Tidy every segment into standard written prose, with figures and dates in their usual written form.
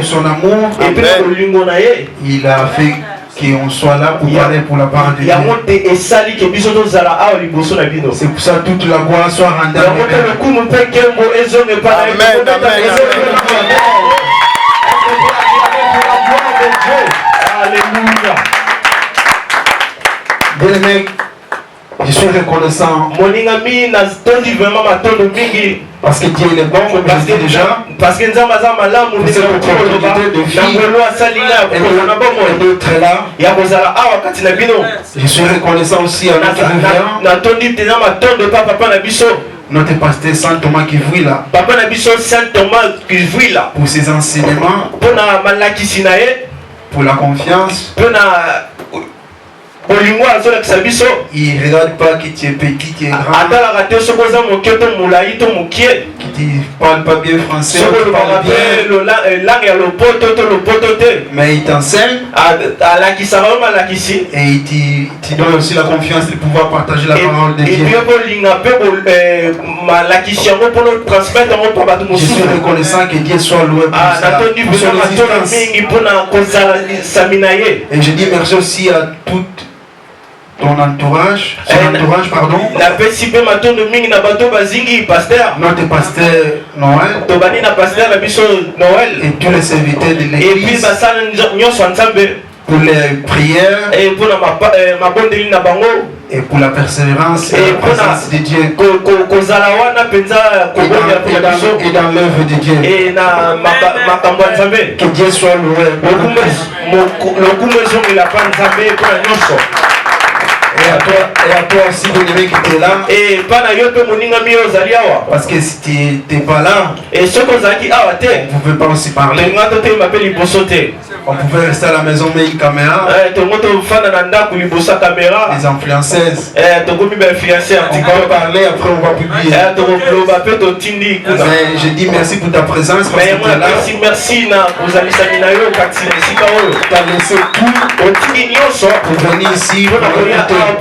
Son amour, il a fait qu'on soit là pour parler pour la part de Dieu. C'est pour ça que toute la gloire soit rendue à Dieu. Je suis reconnaissant parce que Dieu est bon, comme je dis déjà. Parce que nous avons cette opportunité de vivre et d'être là. Je suis reconnaissant aussi à notre révérend, notre pasteur Saint Thomas Kivouila, pour ses enseignements, pour la confiance. Il ne regarde pas que tu es petit, tu es grand, qui ne parle pas bien français, qui parle bien, mais il t'enseigne et il te donne aussi la confiance de pouvoir partager la parole de Dieu. Je suis reconnaissant que Dieu soit loué pour son existence. Et je dis merci aussi à toute ton entourage, son entourage, pardon. Notre pasteur Noël et tous les serviteurs de l'église pour les prières et pour la persévérance et la présence de Dieu et dans l'œuvre de Dieu. Que Dieu soit loué. Et à toi aussi, bien-aimé, qui es là. Parce que si tu n'es pas là, on ne pouvait pas aussi parler. On pouvait rester à la maison, mais une caméra. Les influenceuses. On va parler, après on va publier. Mais je dis merci pour ta présence. Parce que tu es là. Tu as laissé tout pour venir ici. Que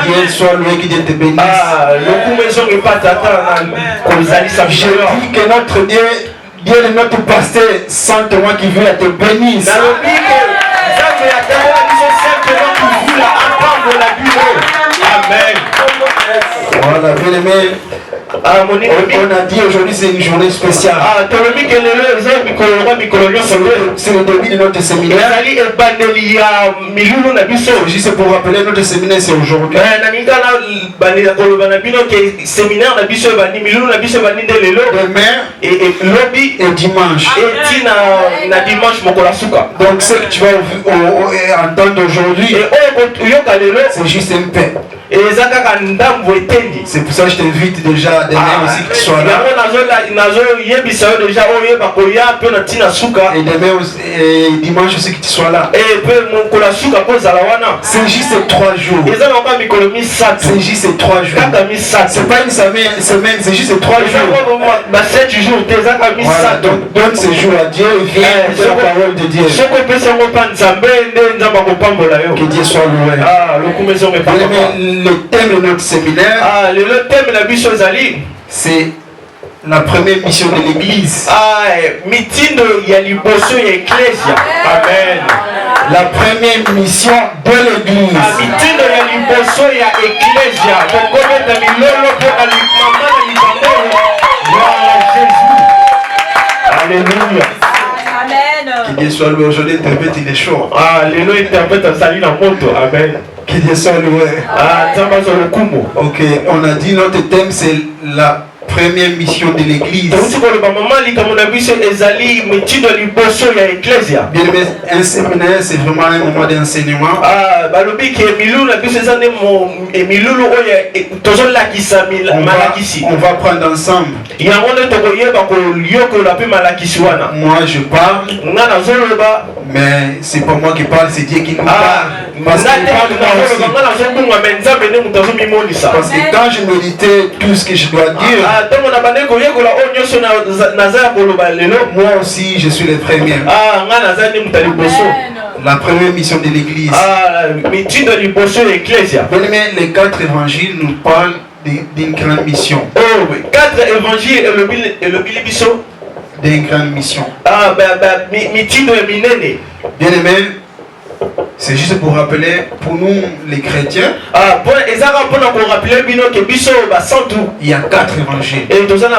Dieu soit loué, que Dieu te bénisse. Je dis que notre Dieu est notre pasteur Saint Thomas qui veut te bénir. Amen. Voilà, bien aimé. On a dit aujourd'hui c'est une journée spéciale. C'est le début de notre séminaire. Juste pour rappeler, notre séminaire c'est aujourd'hui. Demain et dimanche. Donc ce que tu vas entendre aujourd'hui, c'est juste un peu. C'est pour ça que je t'invite déjà demain aussi que tu sois là. Et demain et dimanche aussi que tu sois là. C'est juste 3 jours. C'est juste 3 jours. C'est pas une semaine, c'est juste 3 jours. Voilà, donc donne ces jours à Dieu et viens écouter la parole de Dieu. Que Dieu soit loué. Le thème de notre séminaire, c'est la première mission de l'église. Amen. La première mission de l'église. Alléluia. Que Dieu soit loué. Aujourd'hui, interprète, il est chaud. Amen. Que Dieu soit loué. Ok, on a dit notre thème c'est la première mission de l'église. Bien aimé, un séminaire c'est vraiment un moment d'enseignement. On va prendre ensemble. Moi je parle, mais c'est pas moi qui parle, c'est Dieu qui nous parle. Parce que quand je méditais tout ce que je dois dire, Moi aussi, je suis le premier. La première mission de l'église. Les 4 évangiles nous parlent d'une grande mission. Oh, 4 évangiles et le bilibiso. D'une grande mission. Bien aimé, c'est juste pour rappeler, pour nous les chrétiens, il y a 4 évangiles. Et nous avons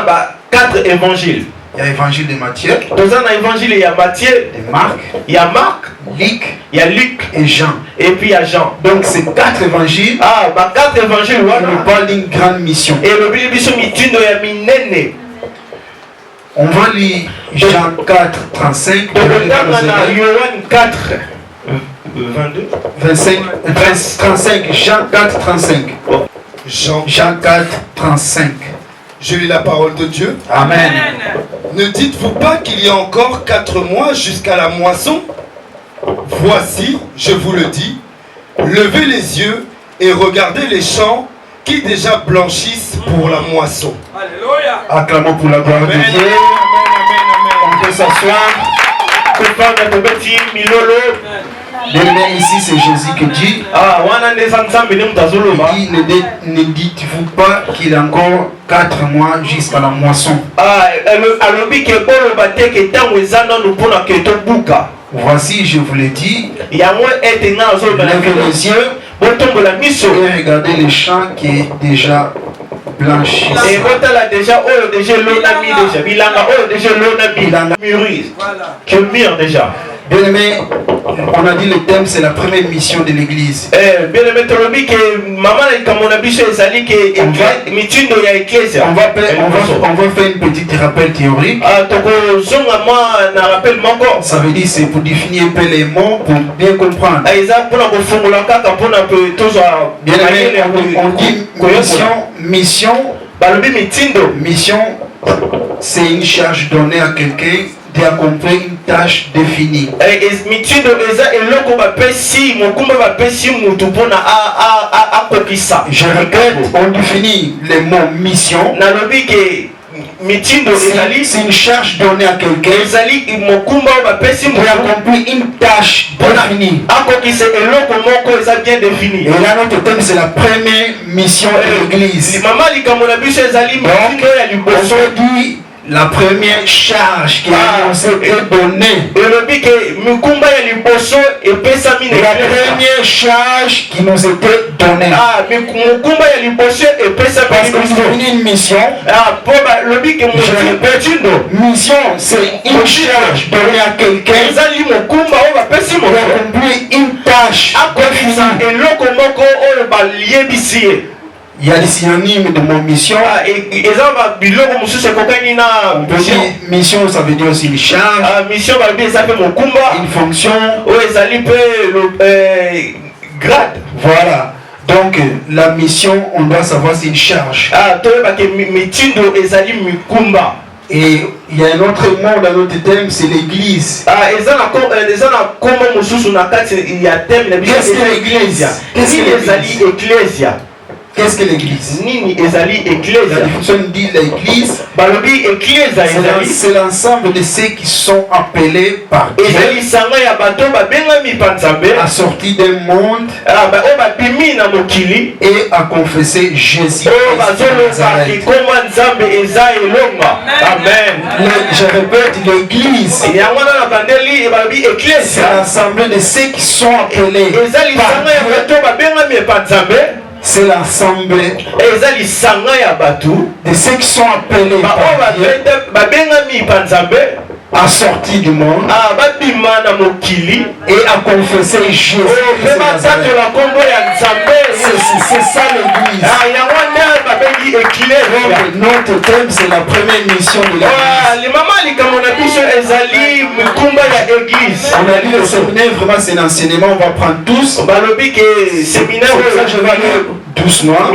4 évangiles. Il y a l'évangile de Matthieu, Nous avons l'évangile, il y a Matthieu, de Marc, il y a Marc, Luc, il y a Luc et Jean. et puis il y a Jean. Donc ces 4 évangiles 4 évangiles nous parlent d'une grande mission. et le bilibiso mitindo ya minene. On va lire Jean 4, 35, 4, 22, 25, 35, Jean 4, 35. Jean 4, 35. Je lis la parole de Dieu. Amen. Ne dites-vous pas qu'il y a encore 4 mois jusqu'à la moisson? Voici, je vous le dis, levez les yeux et regardez les champs qui déjà blanchissent pour la moisson. Alléluia. Acclamons pour la gloire de Dieu. On peut s'asseoir. Ici, c'est Jésus qui dit. Ne dites-vous pas qu'il y a encore 4 mois jusqu'à la moisson. Voici, je vous l'ai dit. Levez les yeux et regardez les champs qui est déjà blanchi. Déjà. Bien aimé, on a dit le thème, c'est la première mission de l'église. On va faire une petite rappel théorique. Ça veut dire c'est pour définir un peu les mots pour bien comprendre. Bien aimé, on dit mission, c'est une charge donnée à quelqu'un d'accomplir une tâche définie. Je répète, on définit les mots mission. C'est une charge donnée à quelqu'un pour accomplir une tâche définie. Et là, notre thème, c'est la première mission de l'église. On dit la première charge qui nous est donnée. La première charge qui nous était donnée. Parce que c'est une mission. Je répète, mission, c'est une charge donnée à quelqu'un pour accomplir une tâche définie. Il y a des synonymes de mon mission. Mission, ça veut dire aussi une charge, une fonction, grade. Voilà. Donc la mission, on doit savoir c'est une charge. Et il y a un autre mot dans notre thème, c'est l'église. Qu'est-ce que l'église? Qu'est-ce que l'église? La définition dit l'église, c'est l'ensemble de ceux qui sont appelés par Dieu à sortir d'un monde et à confesser Jésus. Amen. Je répète, l'église, c'est l'ensemble de ceux qui sont appelés par Dieu. C'est l'ensemble de ceux qui sont appelés par Dieu à sortir du monde et à confesser Jésus. C'est ça l'église. Notre thème, c'est la première mission de l'église. On a dit le séminaire, vraiment c'est l'enseignement, on va prendre tous. C'est pour ça que je vais aller doucement.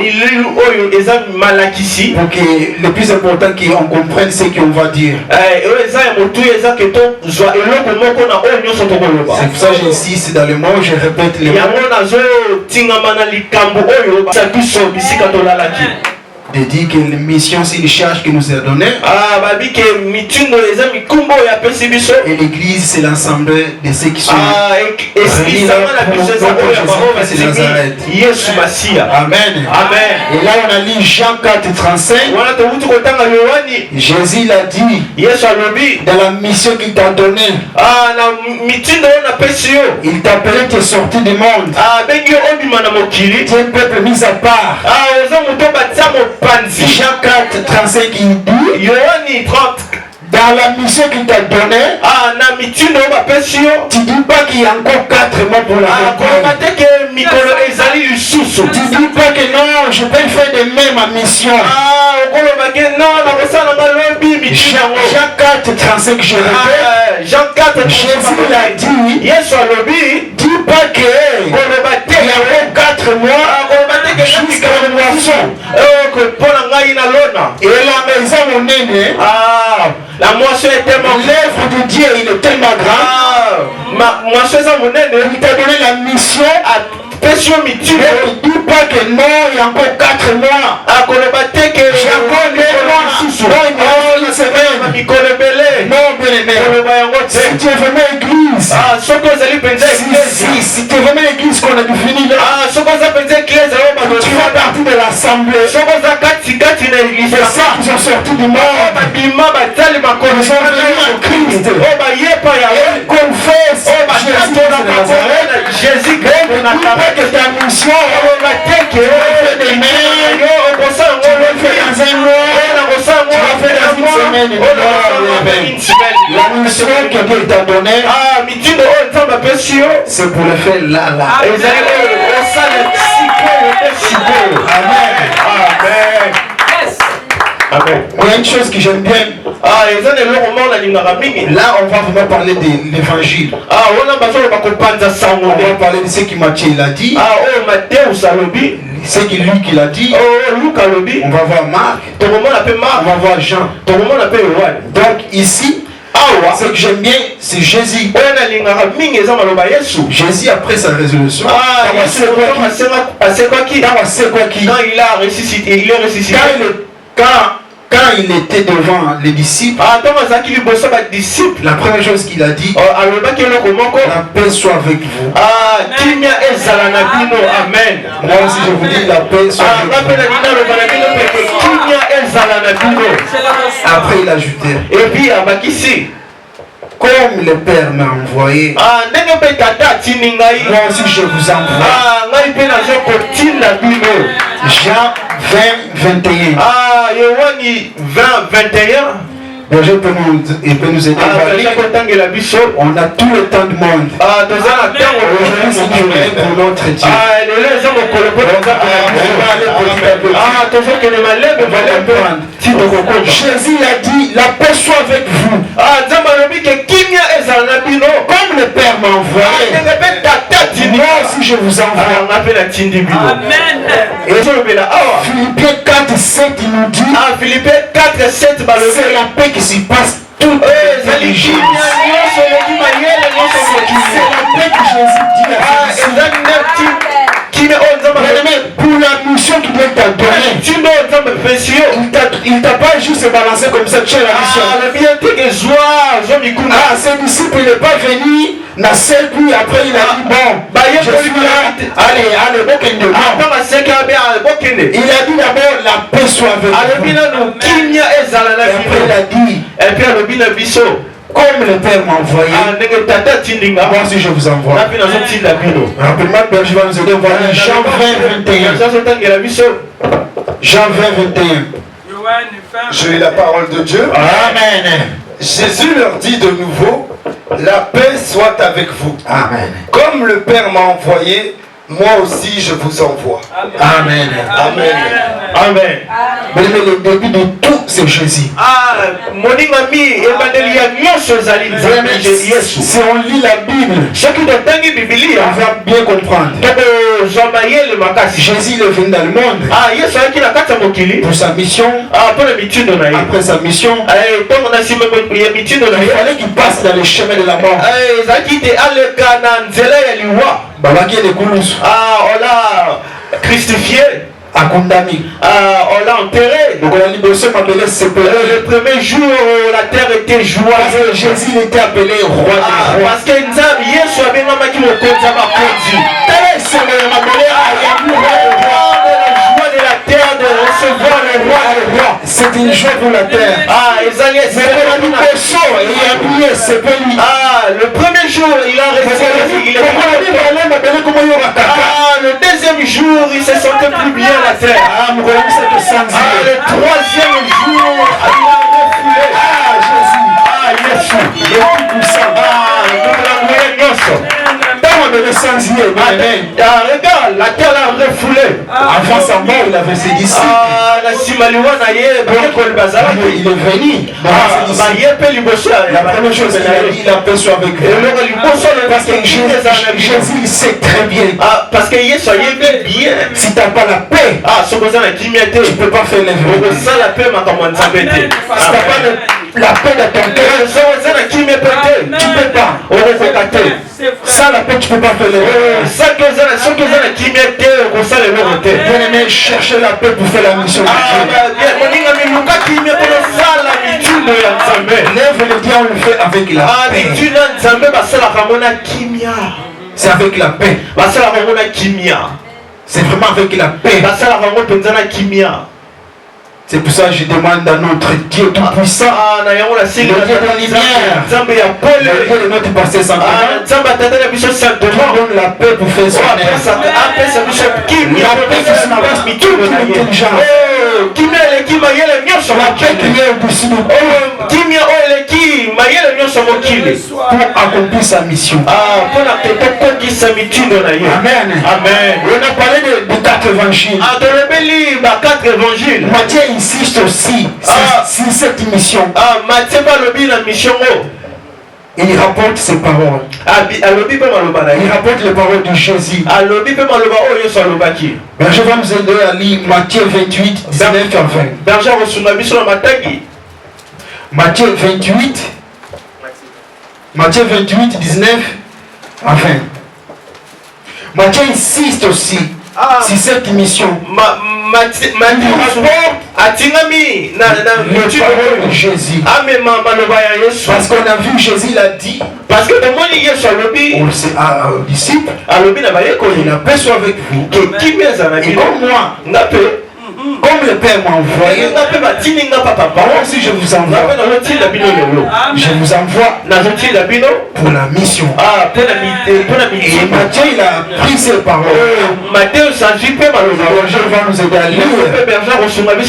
Pour que le plus important qu'on comprenne ce qu'on va dire. C'est pour ça que j'insiste dans le mot, je répète les mots. de dire que la mission c'est une charge qui nous est donnée. Et l'église c'est l'ensemble de ceux qui sont réunis là pour Jésus-Christ de Nazareth. Amen. Amen. Et là on a lu Jean 4:35. Jésus l'a dit dans la mission qu'il t'a donnée. Il t'a appelé de sortir du monde. Tu es un peuple mis à part. Jean 4:35 il dit dans la mission qu'il t'a donnée, tu ne dis pas qu'il y a encore 4 mois pour la tu ne dis pas que non, je peux faire de même ma mission. Jean 4:35 je répète. Jésus l'a dit, dis pas que il y a encore 4 mois jusqu'à la moisson. Et la maison mon aîné, la moisson est tellement l'œuvre de Dieu, il est tellement grand. Il t'a donné la mission à ne dis pas que non, il y a encore 4 mois. J'ai encore 9 mois. Non, bien-aimé. Si tu es vraiment église, si tu es vraiment église qu'on a défini là, tu fais partie de l'assemblée. C'est ça qui sont sortis du monde. Ils sont venus en Christ. Ils confessent Jésus que ta mission, tu vas faire des mains, tu vas faire dans un mois, tu vas faire dans une semaine. La mission que Dieu t'a donnée, c'est pour le faire là. Amen. Amen. Il y a une chose que j'aime bien. Là, on va vraiment parler de l'évangile. On va parler de ce que Matthieu a dit. Ce que Luc a dit. On va voir Marc. On va voir Jean. Donc ici, ce que j'aime bien, c'est Jésus. Jésus après sa résolution. Quand il a ressuscité, quand il était devant les disciples, la première chose qu'il a dit, la paix soit avec vous. Amen. Moi aussi je vous dis la paix soit avec vous. Après il ajoutait, et puis comme le Père m'a envoyé, moi aussi je vous envoie. Jean 20:21. Roger peut nous aider à lire. On a tout le temps du monde. Pour notre Dieu. Jésus a dit, la paix soit avec vous. Comme le Père m'a envoyé, moi aussi je vous envoie. Amen. Et Philippiens 4:7 il nous dit, c'est la paix qui s'y passe toute l'intelligence. C'est la paix que Jésus dit pour la mission qu'il doit t'a donnée, il t'a pas juste balancé comme ça, tu as la mission. Ses disciples il n'est pas venu, n'a seul puis après il a dit bon, je suis là, allez, il a dit d'abord la paix soit avec vous. Et après il a dit, comme le Père m'a envoyé, moi aussi je vous envoie. Rapidement, je vais nous aider. Voilà Jean 20:21. Jean 20:21. Je lis la parole de Dieu. Amen. Jésus leur dit de nouveau, la paix soit avec vous. Amen. Comme le Père m'a envoyé, moi aussi je vous envoie. Amen. Amen. Amen. Mais le début de tout, c'est Jésus. Si on lit la Bible, on va bien comprendre. Jésus est venu dans le monde pour sa mission. Après sa mission, il fallait qu'il passe dans le chemin de la mort. On l'a crucifié. On l'a enterré. Le premier jour, la terre était joyeuse. Jésus était appelé roi des rois. Parce que Yesu abengama ki mokonzi ya makonzi. De la terre de recevoir le roi des rois. C'est une joie pour la terre. Le premier jour, il a resté. Le deuxième jour, il se sentait plus bien la terre. Le troisième jour, il a refoulé. Jésus, le plus puissant. Regarde, la terre l'a refoulé. Avant sa mort, il avait ses disciples. Il est venu. La première chose qu'il a dit, il a perçu avec vous. Parce que Jésus, il sait très bien. Parce que Jésus est bien. Si tu n'as pas la paix, tu ne peux pas faire les vœux. Si tu n'as pas la paix de ton cœur, tu ne peux pas. Sans la paix, tu ne peux pas faire les vœux. Bien-aimé, cherchez la paix pour faire la mission de Dieu. Lève le diable, on le fait avec la paix. C'est avec la paix. C'est vraiment avec la paix. C'est pour ça que je demande à notre Dieu tout-puissant, le Dieu de la lumière, le Dieu de notre pasteur Saint-Thomas, donne la paix pour faire son œuvre. La paix qui surpasse toute intelligence. La paix qui est au-dessus de pour accomplir sa mission. Amen. Amen. On a parlé de 4 évangiles. Matthieu insiste aussi sur cette mission. Il rapporte ses paroles. Il rapporte les paroles de Jésus. Mais je vais nous aider à lire Matthieu 28, 19 à 20. Matthieu 28, 19 à 20. Matthieu insiste aussi sur cette mission. Le parole de Jésus. Parce qu'on a vu Jésus l'a dit. Parce que dans mon aux disciples, il a paix soit avec vous. Et comme moi, comme le Père m'a envoyé, moi aussi je vous envoie. Je vous envoie pour la mission. Et Matthieu, il a pris ses paroles. Je vais nous aider à lire.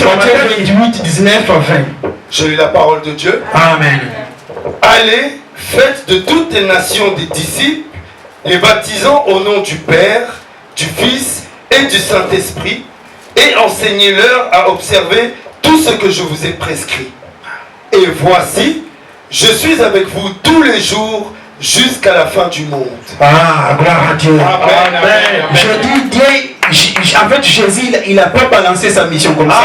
Matthieu 28, 19 à 20. Je lis la parole de Dieu. Amen. Allez, faites de toutes les nations des disciples, les baptisant au nom du Père, du Fils et du Saint-Esprit, et enseignez-leur à observer tout ce que je vous ai prescrit. Et voici, je suis avec vous tous les jours jusqu'à la fin du monde. Ah, gloire à Dieu. Amen. Je dis Dieu, en fait Jésus, il n'a pas balancé sa mission comme ça.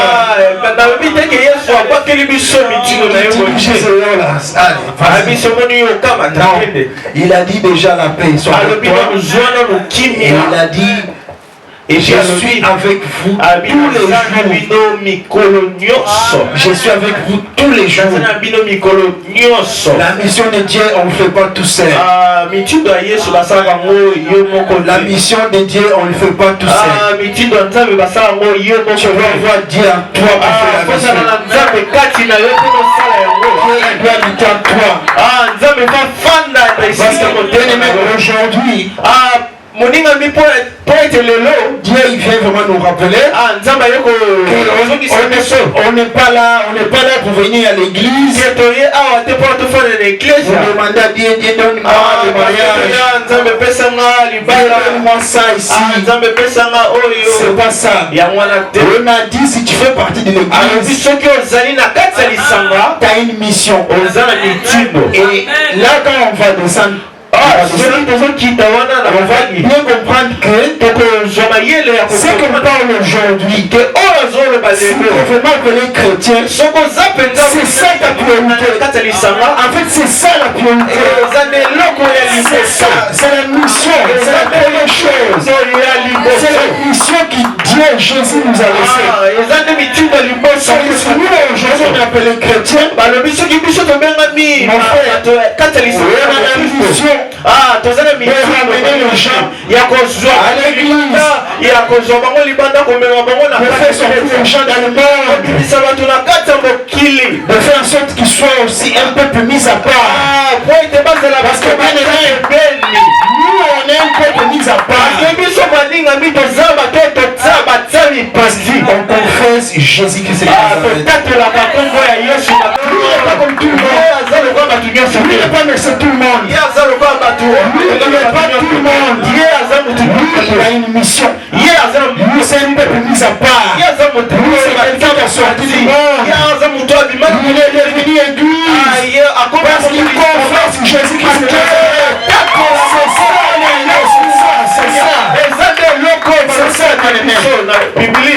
Il a dit déjà la paix soit avec toi. Et il a dit, et je suis avec vous tous les jours. Je suis avec vous tous les jours. La mission de Dieu, on ne fait pas tout seul. La mission de Dieu, on ne fait pas tout seul. Tu dois avoir Dieu en toi pour faire la mission. Dieu doit habiter en toi. Parce que aujourd'hui, Dieu il vient vraiment nous rappeler on n'est pas là pour venir à l'église pour demander à Dieu donne-moi le mariage, donne-moi ça ici. C'est pas ça. On a dit si tu fais partie de l'église, tu as une mission. Et là quand on va descendre, on va bien comprendre que ce que nous parlons aujourd'hui, si nous vraiment appelés chrétiens, c'est ça ta priorité. En fait, c'est ça la priorité. C'est ça, c'est la mission, c'est la première chose. chose. C'est la mission que Dieu, Jésus nous a laissée. Nous, aujourd'hui, on est appelé chrétiens. Mon frère, on a la mission de ramener les gens à l'église, de faire sortir les gens dans le monde, de faire en sorte qu'ils soient aussi un peuple mis à part. Parce que bien aimé, nous on est un peuple mis à part. On confesse Jésus-Christ. Pas comme tout le monde. Il n'est pas merci tout le monde. Il n'est pas tout le monde. Il a une mission. Nous c'est un peuple mis à part. Nous c'est quelqu'un qui a sorti du monde. Il est devenu église parce qu'il confesse Jésus-Christ.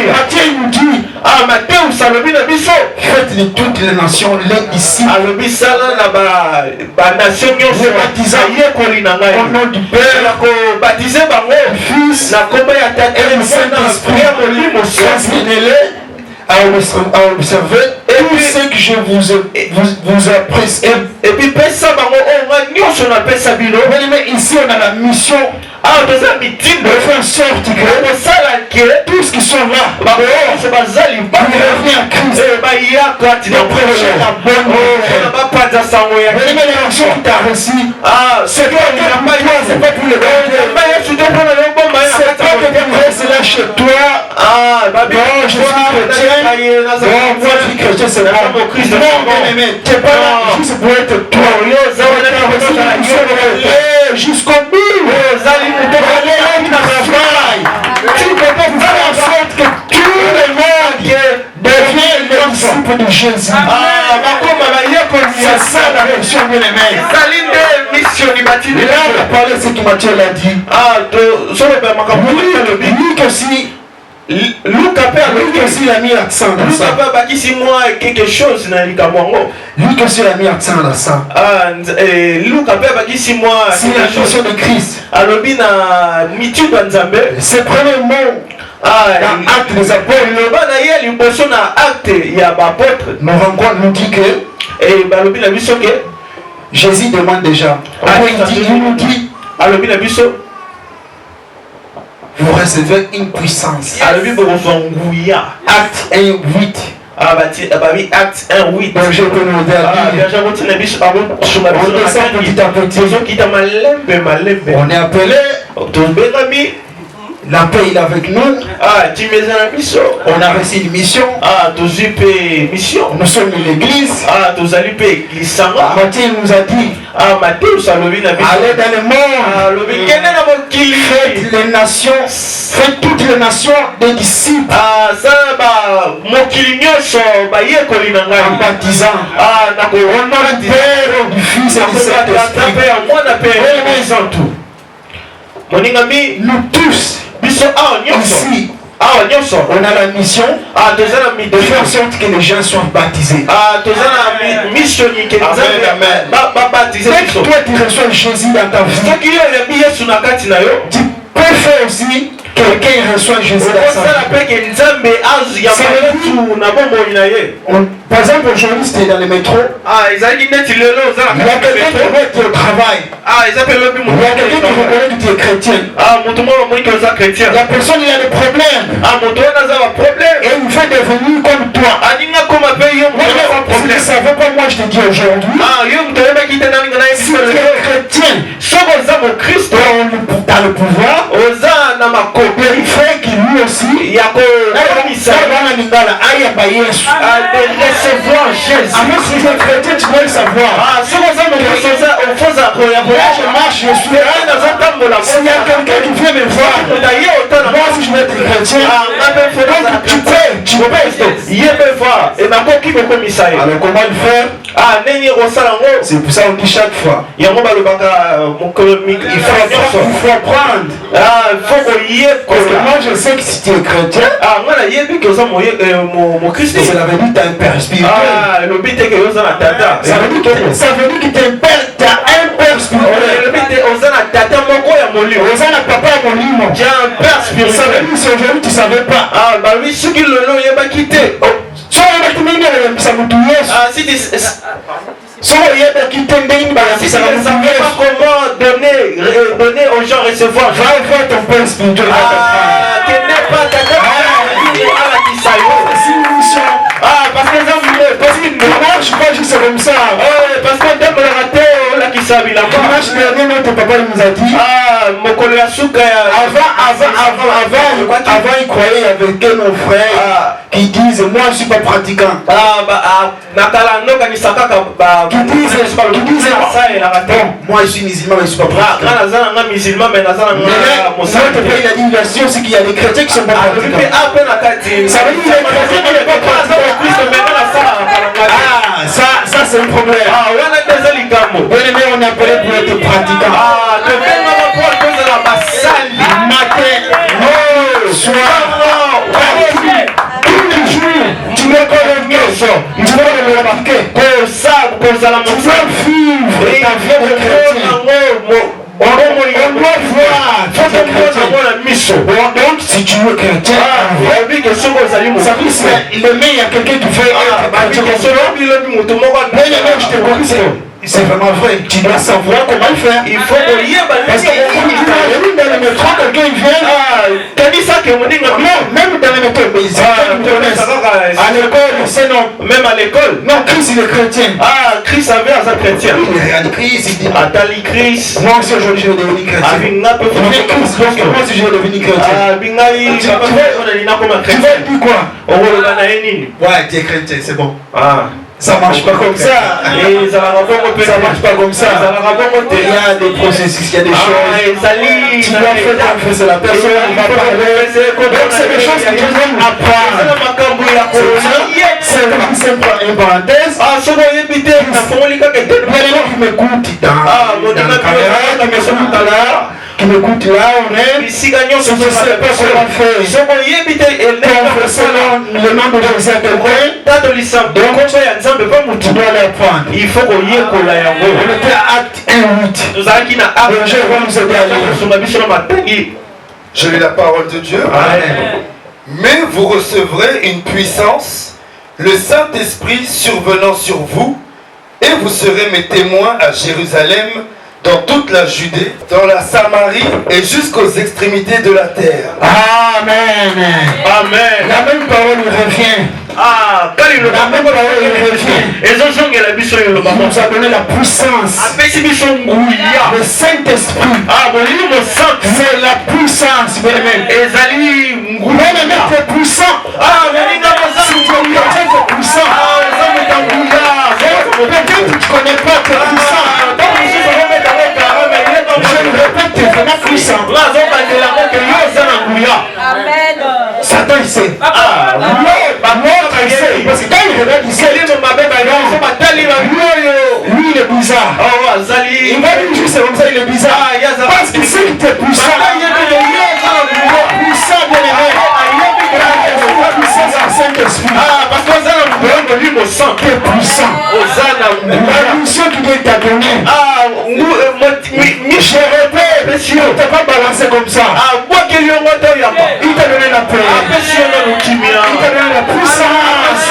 Matthieu nous dit, faites de toutes les nations les disciples, au nom du Père, du Fils et du Saint-Esprit, à observer tout ce que je vous ai prescrit. Et puis, ici on a la mission de faire en sorte que tous qui sont là reviennent à Christ, de prêcher la bonne nouvelle. Les nations qui t'a reçu, c'est toi qui n'as pas eu, c'est pas pour les autres. C'est pas que tu restes là chez toi. Non, je suis chrétien. Non, moi je suis chrétien, c'est moi. Non, bien aimé, tu n'es pas là juste pour être toi. Jusqu'au bout. Tu ne peux pas faire en sorte que tout le monde devienne le disciple de Jésus. C'est ça la réaction bien aimée. Et là on a parlé de ce que Matthieu l'a dit. Luc aussi. Luc aussi a mis l'accent dans ça. Luc aussi a mis l'accent dans ça. C'est la mission de Christ. C'est le premier mot dans l'acte des apôtres. Nos rencontres nous dit que Jésus demande déjà. Il nous dit vous recevez une puissance. Acte 1, 8. Acte 1, 8. Donc je peux nous dire. On est appelé. La paix il est avec nous. On a reçu une mission. Nous sommes une église. Matthieu nous a dit allez dans le monde. Faites les nations. Faites toutes les nations des disciples. En baptisant au nom du Père, du Fils et du Saint-Esprit. Nous tous ici, on a la mission de faire en sorte que les gens soient baptisés. Dès que toi tu reçois Jésus dans ta vie, tu peux faire aussi quelqu'un reçoit Jésus dans sa vie. Par exemple, aujourd'hui, c'était dans le métro. Il y a quelqu'un qui reconnaît que tu es au travail. Il y a quelqu'un qui reconnaît que tu es chrétien. La personne, il a des problèmes. Et il veut devenir comme toi. Si tu ne savais pas, moi je te dis aujourd'hui, si tu es chrétien, dans le pouvoir, il fait qu'il lui aussi, recevoir Jésus. Avec si tu es chrétien, tu dois le savoir. Je marche, je suis là. S'il y a quelqu'un qui vient me voir, moi si je veux être chrétien, tu peux. Alors comment le faire? C'est pour ça qu'on dit chaque fois. Il faut apprendre. Parce que moi je sais que si tu es chrétien, c'est la vérité, tu as un père spirituel. Ça veut dire que tu es un père spirituel. molimo. Tu as un père spirituel. Aujourd'hui, tu ne savais pas. Ah, bah oui, ce qui le nom, il va quitter. Si tu ne savais pas comment donner aux gens recevoir, va voir ton père spirituel. ah, tu n'es pas d'accord. Ah, parce que moi, je suis pas juste comme ça. parce qu'on donne le raté, là qui s'habille là-bas. Dimanche dernier, notre papa nous a dit. Ah, mon collègue Souka. Avant, il croyait qu'il y avait que nos frères qui disent moi je suis pas pratiquant. Qui disent moi je suis musulman mais je suis pas pratiquant. Mais notre père il a dit version c'est qu'il y a des chrétiens qui sont pas pratiquants. Ça veut dire que les chrétiens qui ne sont pas pratiquants. Ça c'est un problème. Bien aimé, on est appelé pour être pratiquant. Matin, soir, tu veux qu'on remercie, tu veux le remarquer. Tu veux vivre ta vie de chrétien. On doit voir. Donc si tu veux chrétien, ça veut dire il est il y a quelqu'un qui fait je te corrige. C'est vraiment vrai, tu dois savoir comment le faire. Il faut que parce que dans le métro, quelqu'un vient. Non, même dans le métro, à l'école, c'est non. Même à l'école. Non, Christ il est chrétien. Ah, Christ avait un chrétien. Il regarde Christ, il dit Atali Christ. moi aussi aujourd'hui je vais devenir chrétien. Il est Christ, donc moi aussi je vais devenir chrétien. Tu vas dire quoi? Ouais, tu es chrétien, c'est bon. Ça marche pas comme ça. Ça marche pas comme ça. Il y a des processus, il y a des choses. Tu dois faire confiance à la personne, on va parler. Donc c'est des choses que tu dois apprendre. C'est une parenthèse. Bien qui m'écoute dans la caméra, qui me suit tout à l'heure, qui m'écoute là, on est. Si je ne sais pas comment faire, confesser le nom de Jésus à quelqu'un. Donc tu dois l'apprendre. Il faut qu'on y ait qu'on l'a. On était à acte 1:8. Nous avons qui n'a pas de je vais nous aider à lire. Je lis la parole de Dieu. Amen. Mais vous recevrez une puissance, le Saint-Esprit survenant sur vous, et vous serez mes témoins à Jérusalem, dans toute la Judée, dans la Samarie et jusqu'aux extrémités de la terre. Amen. Amen. La même parole revient. Ah, quand il La même parole revient. Et ce jour, il a vu sur le Il nous a donné la puissance. Le Saint-Esprit. Ah, bon, il me sent. C'est la puissance. Bien-aimé. Ezali, Bien-aimé, tu es puissant. ah, mais il n'a pas ça. Si tu es chrétien, tu es puissant. Peut-être que tu ne connais pas, tu es puissant. Je le répète, tu es vraiment puissant. Amen. Satan, il sait. L'autre, il sait. Parce que quand il regarde, il sait. Lui, il est bizarre. Il va dire juste comme ça, il est bizarre. Parce qu'il sait que tu es puissant. Puissant, bien-aimé. Puissance en Saint-Esprit. Parce que ça, lui, mon sang. Tu es puissant. La mission qui doit t'a donnée. Je répète, tu ne t'es pas balancé comme ça. Il t'a donné la paix. Il t'a donné la puissance.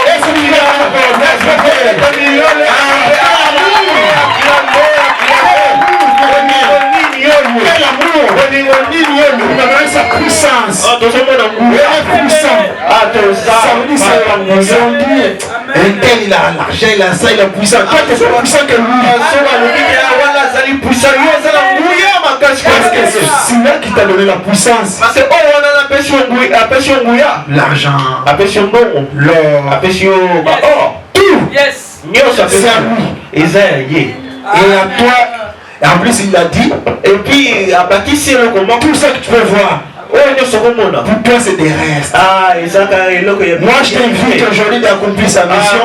Et c'est lui sa puissance. Il est puissant. Ça veut dire c'est un tel, il a l'argent, il a ça, il est puissant. Toi, tu es plus puissant que lui. Parce que c'est celui-là qui t'a donné la puissance. L'argent, l'or, tout. Yes. C'est à lui. Et à toi. Et en plus, il l'a dit. Et puis, Tout ça que tu peux voir. Pour toi, c'est des restes. Moi, je t'invite aujourd'hui d'accomplir sa mission.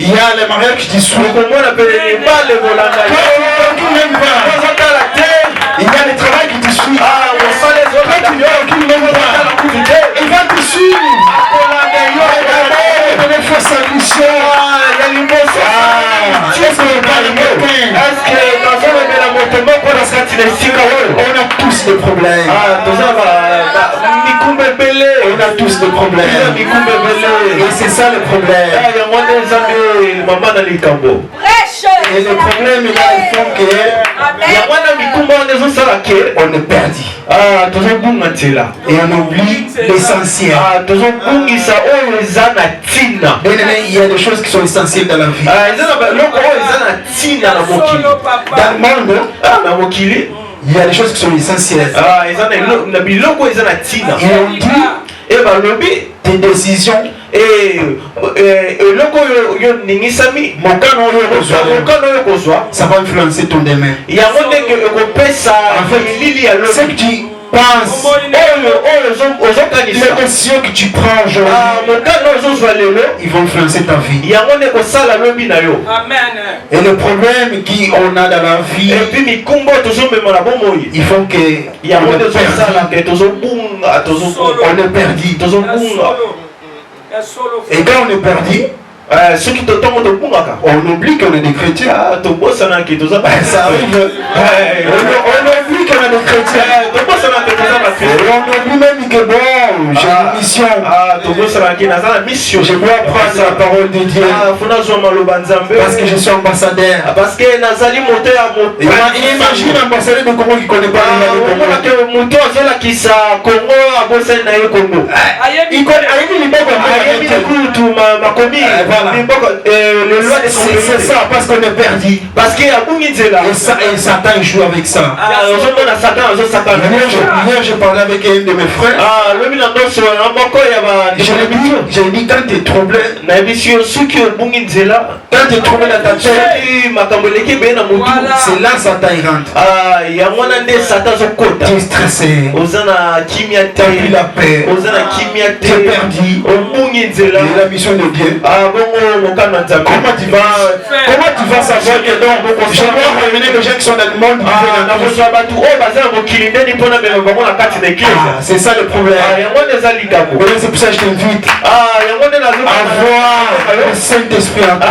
Il y a les mariages qui disent il y a les travails qui te suivent. Il va te suivre. Il va faire sa mission. Est-ce que problème. Et c'est ça le problème. Et le problème là, il faut que on est perdu. Et on oublie l'essentiel. Il y a des choses qui sont essentielles dans la vie. Dans le monde, il y a des choses qui sont essentielles. Et on dit tes décisions ça va influencer ton demain. Ce que tu penses, les décisions que tu prends aujourd'hui, ils vont influencer ta vie. Et le problème qu'on a dans la vie, il faut on est perdu. Et quand on est perdu, on oublie qu'on est des chrétiens. Ça arrive. On oublie qu'on est des chrétiens. On oublie même que bon, j'ai une mission. Je dois prendre la parole de Dieu. Parce que je suis ambassadeur. Imagine l'ambassadeur de Congo qui ne connaît pas le c'est ça, parce qu'on est perdu. Parce qu'il y a et Satan joue avec ça. Hier, je parlais avec un de mes frères. J'ai dit quand tu es troublé, quand tu es troublé dans ta tête, c'est là Satan rentre. Tu es stressé, tu as plus la paix, tu es perdu. Et la mission de Dieu. Comment tu vas savoir que non, je dois ramener les gens qui sont dans le monde. C'est ça le problème. C'est pour ça que je t'invite à avoir le Saint-Esprit en toi,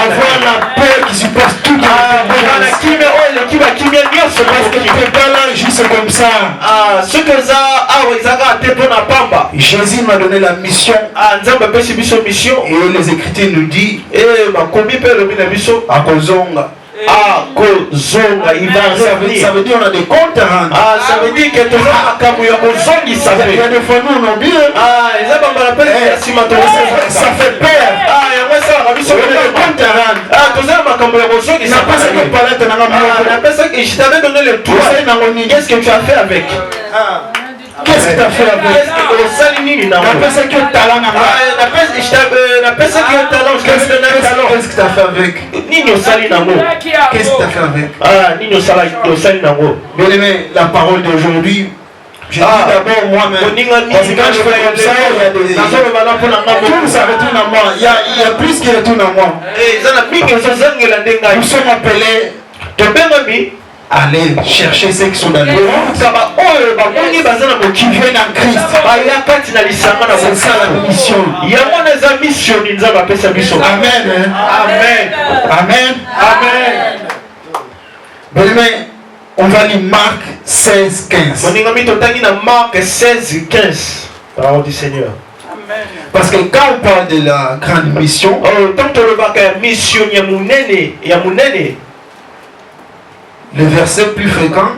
avoir la paix qui supporte tout. Parce que tu ne peux pas là juste comme ça. Jésus m'a donné la mission. Et les Écritures nous disent à Kozonga. Ça veut dire on a des comptes à rendre. Ça veut dire que tu as il y a des fois nous on oublie. Ça fait peur. On a des comptes à rendre. Je t'avais donné le tour. Qu'est-ce que tu as fait avec? Qu'est-ce que tu as fait avec? Qu'est-ce que tu as fait avec? Qu'est-ce que tu as fait avec? Bien aimé, la parole d'aujourd'hui, je dis d'abord moi-même. Parce que quand je fais comme ça, il y a des... Tout ça retourne à moi. Il y a plus qui retourne à moi. Nous sommes appelés aller chercher ceux qui sont dans le monde, qui viennent en Christ. C'est ça la mission. Amen. Amen. Amen. On va lire Marc 16, 15. Marc 16, 15. Parole du Seigneur. Parce que quand on parle de la grande mission, le verset plus fréquent,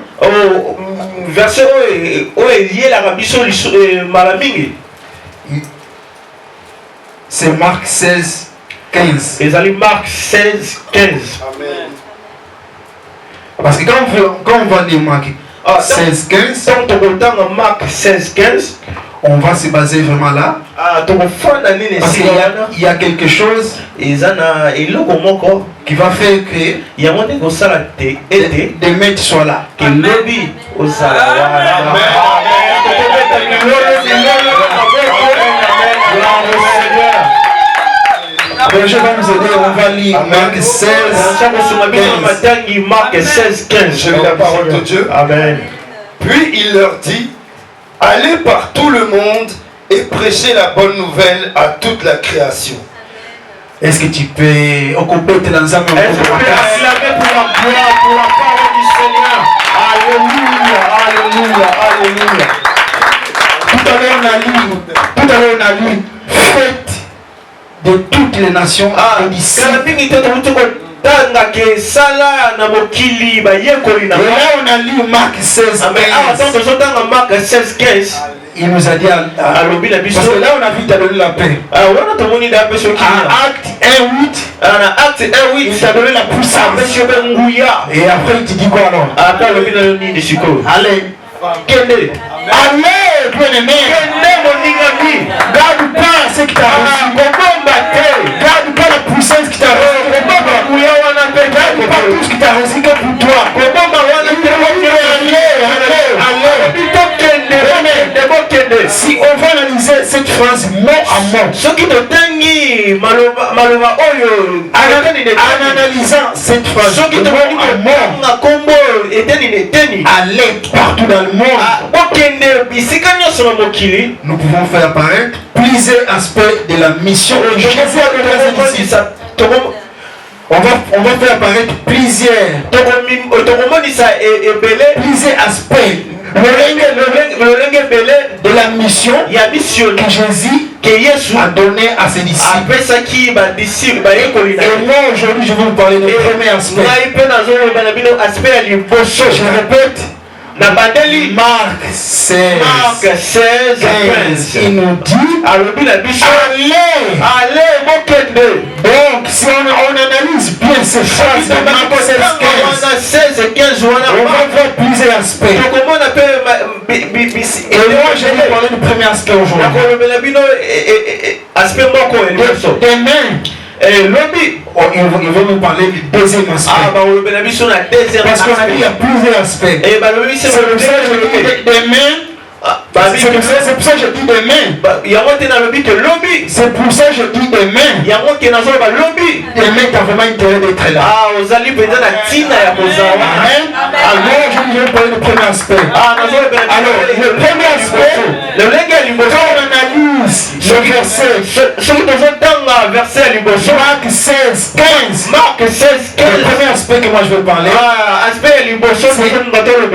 c'est Marc 16, 15. Marc 16, 15. Amen. Parce que quand on va lire Marc 16, 15, Marc 16, 15, on va se baser vraiment là. Parce qu'il y a quelque chose qui va faire que des maîtres soient là. Je vais nous aider, on va lire Marc 16, 15. Marc 16, 15. Je lis la parole de Dieu. Amen. Puis il leur dit: allez par tout le monde et prêchez la bonne nouvelle à toute la création. Est-ce que tu peux occuper tes ensemble pour la parole du Seigneur? Alléluia, alléluia, alléluia. Tout à l'heure on a lu fête de toutes les nations d'ici. Et là on a lu Marc 16, 15. Il nous a dit parce que là on a vu t'a donné la paix. À Acte 1:8, il t'a donné la puissance. Et après il te dit quoi alors? Allez, allez, bien-aimé, garde pas ce qui t'a reçu, garde pas la puissance qui t'a reçu, garde pas tout ce qui t'a reçu que pour toi. Si on va analyser cette phrase mot à mot, en analysant cette phrase mot à mot, allez partout dans le monde, nous pouvons faire apparaître plusieurs aspects de la mission. On va faire apparaître plusieurs aspects de la mission que Jésus a donné à ses disciples. Et moi aujourd'hui je vais vous parler du premier aspect. Je répète, Marc 16, 15, il nous dit allez. Donc si on analyse bien ces phrases de Marc 16, 15, on va voir plusieurs aspects. Et moi je vais parler du premier aspect aujourd'hui. Demain, il va nous parler du deuxième aspect. Parce qu'on a dit qu'il y a plusieurs aspects. C'est pour ça que je dis demain. C'est pour ça que je dis demain. C'est pour ça que je dis demain. Demain, tu as vraiment intérêt d'être là. Alors, je vais parler du premier aspect. Alors, le premier aspect, quand on analyse le verset, Marc 16, 15. Le premier aspect que moi je veux parler,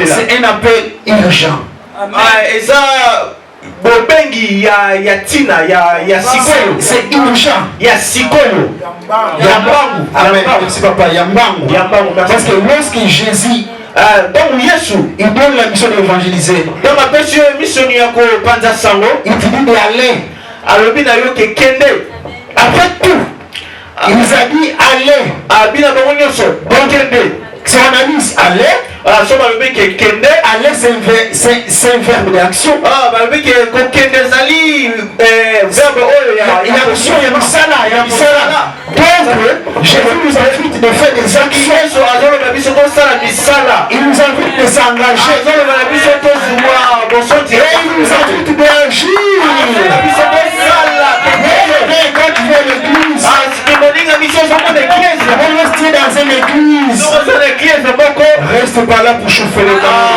c'est un appel urgent. C'est urgent. Amen. Merci papa. Parce que lorsque Jésus il donne la mission d'évangéliser, il te dit d'aller. Après tout, il nous a dit allez. Donc, si on analyse aller, c'est un verbe d'action. Il y a action, il y a misala. Donc, Jésus nous invite de faire des actions. Il nous invite de s'engager. Et il nous invite d'agir. Quand tu viens à l'église, on reste dans une église. Reste pas là pour chauffer les dents.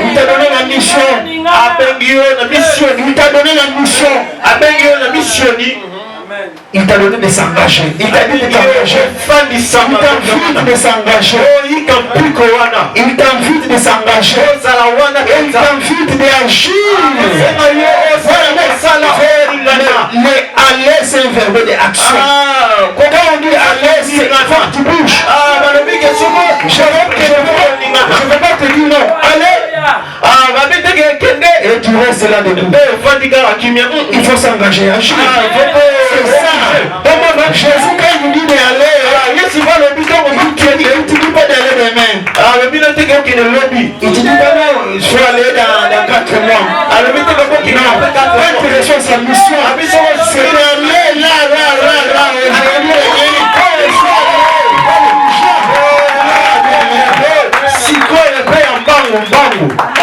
Il t'a donné la mission. Il t'a donné la mission. Il t'a donné de s'engager. Il t'invite de s'engager. Il t'invite d'agir. Les aller, c'est un verbe d'action. Quand on dit aller, c'est quand tu bouges. Je ne vais pas te dire non. Allez. Et tu restes là debout. Il faut s'engager, agir. C'est ça. Jésus, quand il nous dit d'aller, il ne te dit pas d'aller demain. Il te dit pas non, il faut aller dans 4 mois. Non, pas sa mission. C'est d'aller là.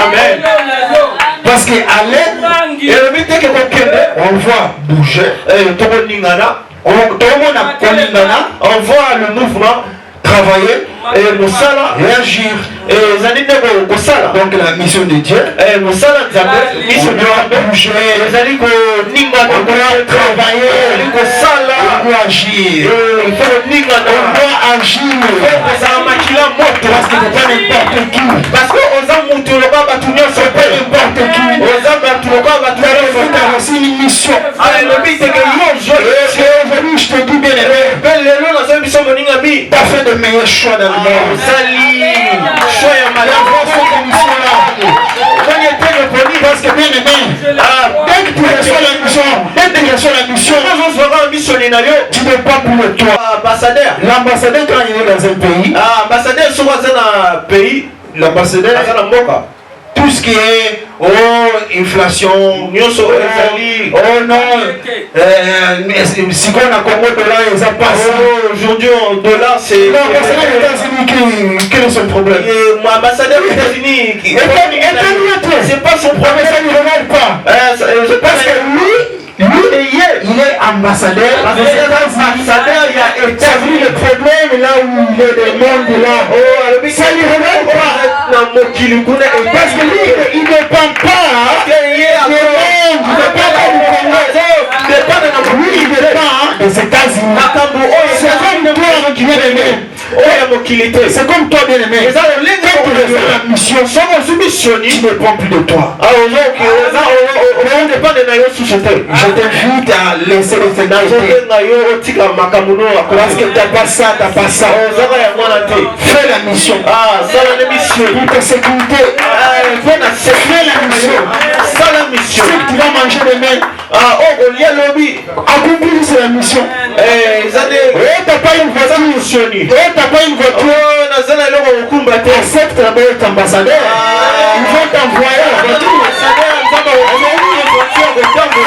Amen. Parce que aller, on voit bouger, on voit le mouvement, travailler, et agir. Donc la mission de Dieu, on doit bouger, on doit travailler, on doit agir. On doit agir. Parce que c'est pas n'importe qui. Parce que aux hommes c'est pas n'importe qui. C'est une mission. Aujourd'hui je te dis bien aimé, t'as fait de meilleurs choix dans le monde. Parce que bien aimé, dès que tu reçois la mission, tu ne pas pour le toi. L'ambassadeur quand il est dans un pays, l'ambassadeur, tout ce qui est inflation, oh non, si on a Congo dollar, ils ont passé. Aujourd'hui en dollar c'est. L'ambassadeur des États-Unis, quel est son problème? Mon ambassadeur des États-Unis, c'est pas son problème. Ça ne lui regarde pas. Parce que lui, il est ambassadeur. Ambassadeur, il y a États-Unis le problème là où il est le monde là. Ça ne lui regarde pas. Parce que lui, il ne dépend pas. Lui, il dépend des États-Unis. C'est comme toi qui viens d'aimer. C'est comme toi bien aimé. Quand tu reçois la mission, tu ne prends plus de toi. Je t'invite à laisser les sénalités. Parce que t'as pas ça, t'as pas ça. Fais la mission. Pour ta sécurité. Fais la mission. Ce que tu vas manger demain. Accomplis la mission. T'as pas une voiture. T'as pas une voiture. Accepte d'abord être ambassadeur. Ils vont t'envoyer la voiture.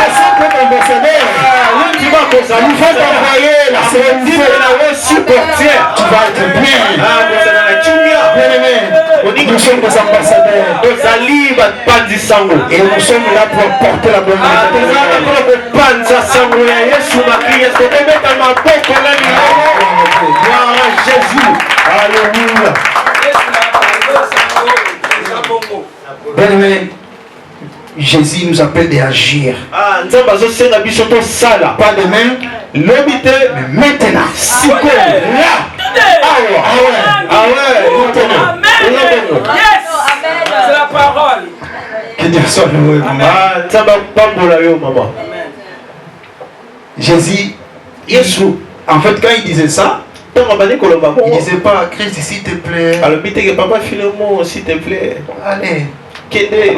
Accepte d'être ambassadeur. Ils vont t'envoyer la sécurité. Tu vas être bien. Bien aimé. Nous sommes des ambassadeurs. Et nous sommes là pour porter la bonne nouvelle. Gloire à Jésus. Alléluia. Bien aimé, Jésus nous appelle d'agir. Pas demain, mais maintenant. Là. C'est la parole. Que Dieu soit loué. Jésus, en fait, quand il disait ça, il ne disait pas Christ, s'il te plaît. S'il te plaît. Allez.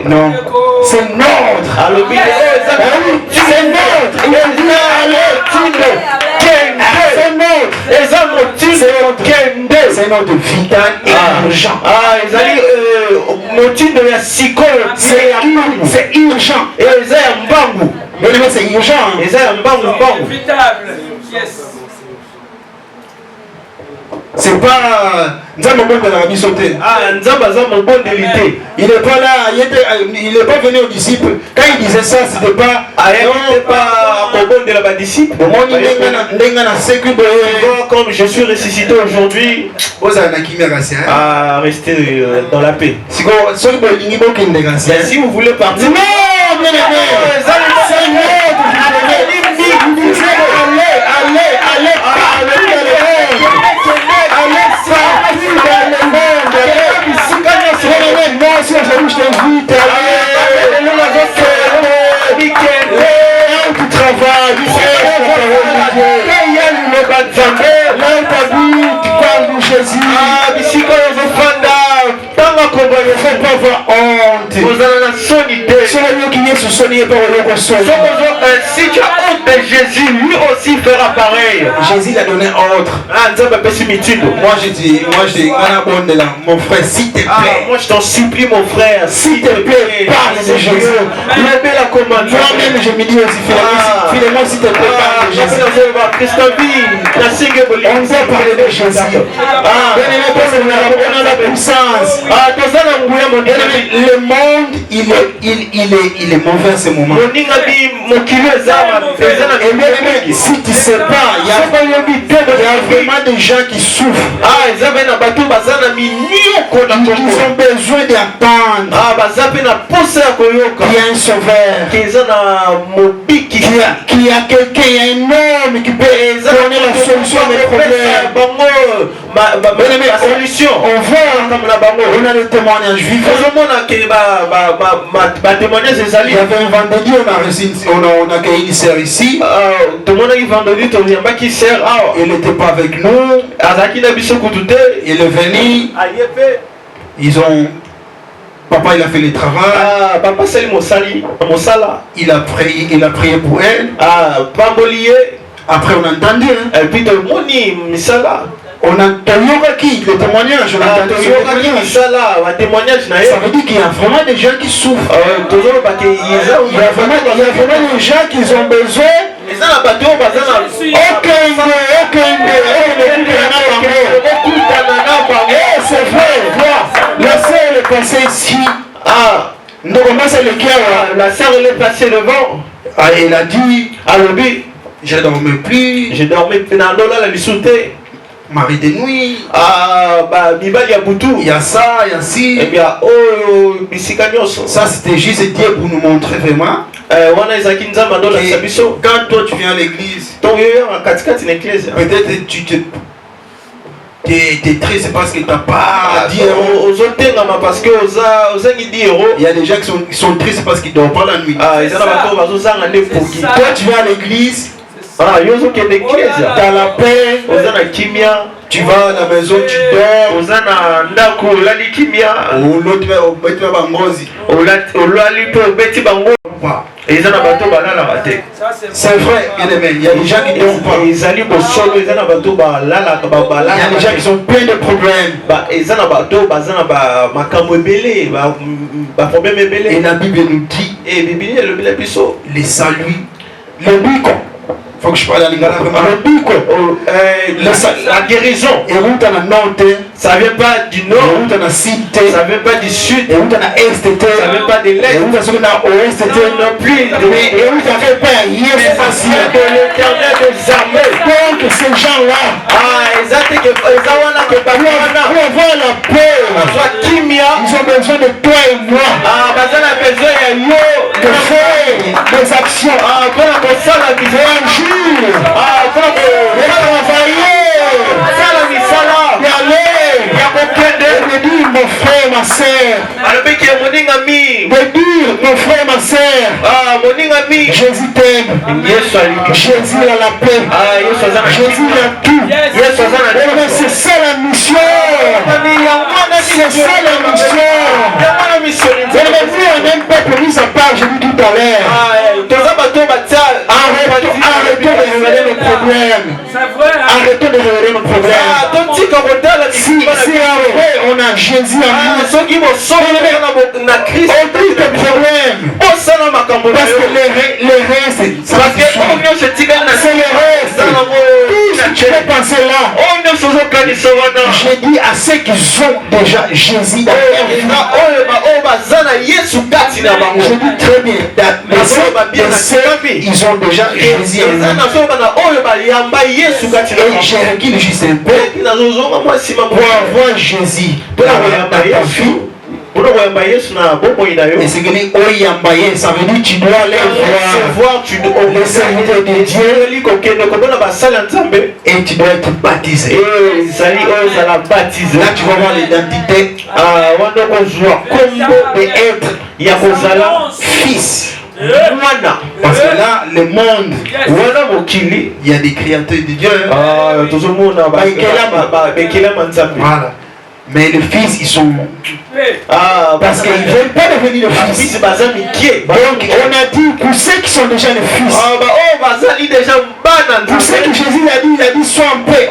Non, c'est notre. C'est notre. C'est notre vital et urgent. C'est urgent. C'est urgent. C'est pas Nzambe bon de la vie sauter. Il n'est pas là, il n'est pas venu aux disciples. Quand il disait ça, c'était pas comme je suis ressuscité aujourd'hui, à rester dans la paix. Si vous voulez partir, je t'invite à si tu as honte de Jésus, lui aussi fera pareil. Jésus l'a donné ordre. Moi je dis, mon frère, s'il te plaît. Moi je t'en supplie mon frère, s'il te plaît, parle de Jésus. Moi-même je me dis aussi, finalement s'il te plaît, parle de Jésus. On doit parler de Jésus. On a la puissance. Le monde, il est mauvais à ce moment. si tu ne sais pas, il y a vraiment des gens qui souffrent. Ils ont besoin d'attendre. Il y a un sauveur. Qu'il y a quelqu'un, il y a un homme qui peut donner la solution à mes problèmes. On voit, on a des témoignages vivants. Il y avait un vendredi, on a accueilli une sœur ici. Il n'était pas avec nous. Il est venu. Ils ont... Papa, il a fait le travail. Il a prié pour elle. Après, on entendait. On a entendu le témoignage. Ça veut dire qu'il y a vraiment des gens qui souffrent. Il y a vraiment des gens qui ont besoin. C'est vrai. La sœur est passée ici. La sœur elle est passée devant. Elle a dit, je ne dormais plus. Je dormais plus dans la lisouté. Marie de nuit. Il y a ça, il y a ci. Ça c'était juste Dieu pour nous montrer vraiment. Quand toi tu viens à l'église, peut-être tu es triste parce que tu n'as pas dit. Il y a des gens qui sont tristes parce qu'ils ne dorment pas la nuit. Toi tu viens à l'église. Dans la paix, tu vas à la maison, tu dors. C'est vrai, bien aimé. Il y a des gens qui ne dorment pas. Il y a des gens qui sont pleins de problèmes. Et la Bible nous dit les saluts, le but. Faut que je parle à l'ingala vraiment. La guérison. Ça ne vient pas du nord. Ça ne vient pas du sud. Ça ne vient pas de l'est. Non plus. De l'éternel des armées. Donc ces gens-là. Ils ont besoin de toi et moi. De faire des actions. Mon frère, ma soeur, mon frère, ma soeur, Jésus t'aime, Jésus a la paix, Jésus a tout. C'est ça la mission. C'est ça la mission. Vous un même peuple mis à part, je vous dis tout à l'heure. Arrêtons de révéler nos problèmes. Arrêtons de révéler nos problèmes. Si après on a Jésus en nous, on prie de problème. Parce que les restes, c'est les restes. Tout ce que tu peux penser là, j'ai dit à ceux qui ont déjà Jésus dans leur vie. Je dis très bien, ils ont déjà Jésus en eux. J'ai reculé juste un peu pour avoir Jésus dans ta vie. Et c'est que ça veut dire que tu dois aller voir le serviteur de Dieu et tu dois être baptisé. Là tu vas voir l'identité d'être fils. Parce que là, le monde, il y a des créateurs de Dieu. Voilà. Mais les fils, ils sont... parce qu'ils ne veulent pas devenir le fils. Donc on a dit pour ceux qui sont déjà les fils. Pour ceux que Jésus a dit sois en paix.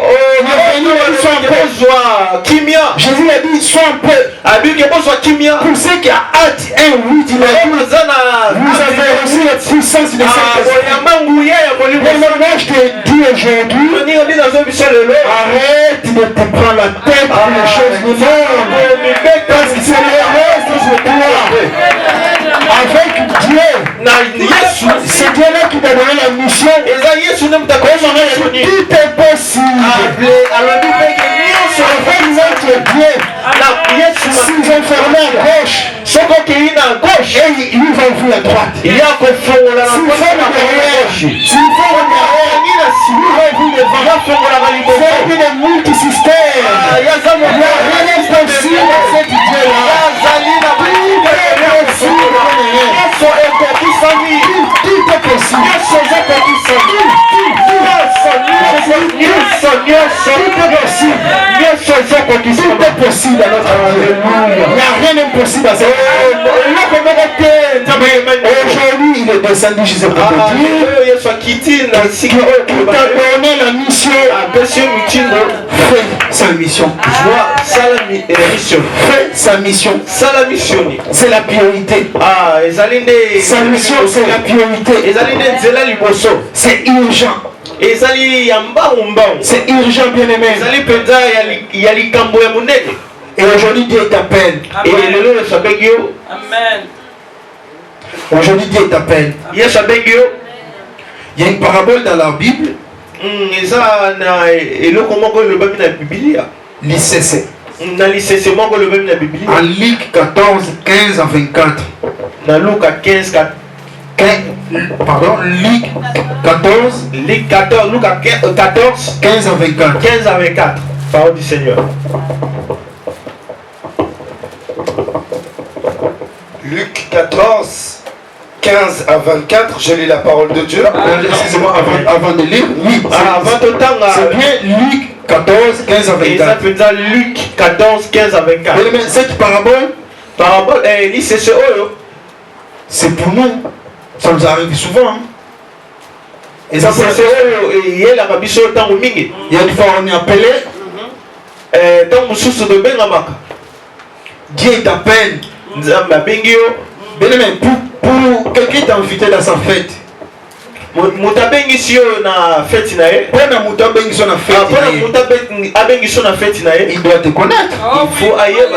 Jésus a dit sois en paix. Pour ceux qui ont hâte, il a dit vous avez reçu la puissance de Saint-Esprit. Moi je te dis aujourd'hui, arrête de te prendre la tête pour les choses du monde. Parce que c'est le reste de toi. Avec Dieu, c'est Dieu-là qui t'a donné la mission. Tout est possible. S'ils ont fermé à gauche, et ils vont ouvrir à droite. S'ils ferment derrière, s'ils ferment derrière, ils vont ouvrir devant. C'est une multisystème. Il y a rien d'impossible dans cette idée-là. Tout est possible. Tout est possible à notre Dieu. Il n'y a rien d'impossible à cette Aujourd'hui, il est descendu chez ce prophète. Il t'a donné la mission. Fais sa mission. Fais sa mission. C'est la priorité. Sa mission, c'est la priorité. C'est urgent. C'est urgent, bien aimé. Et aujourd'hui, Dieu t'appelle. Amen. Aujourd'hui, Dieu t'appelle. Il y a une parabole dans la Bible. L'ICC. En Luc 14, 15 à 24. Pardon, Luc 14, 15 à 24. Parole du Seigneur. Luc 14, 15 à 24, je lis la parole de Dieu. Excusez-moi, avant de lire, oui, c'est bien Luc 14, 15 à 24. Luc 14, 15 à 24. Mais cette parabole, c'est pour nous. Ça nous arrive souvent. Et ça, c'est il y a une fois on est appelé. Dieu t'appelle. Bien aimé, pour quelqu'un t'a invité dans sa fête. Il doit te connaître. Il faut ailleurs.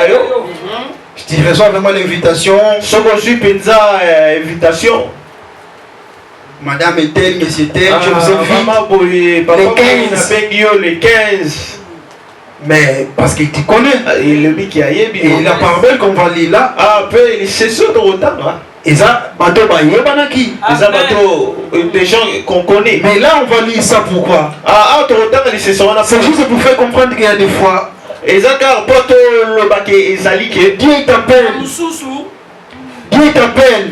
Tu reçois vraiment l'invitation. Madame est telle, monsieur tel, je vous invite. Les 15. Mais parce qu'il te connaît. Et la parole qu'on va lire là. Et ça, des gens qu'on connaît. Mais là, on va lire ça pourquoi? C'est juste pour faire comprendre qu'il y a des fois. Dieu t'appelle. Dieu t'appelle.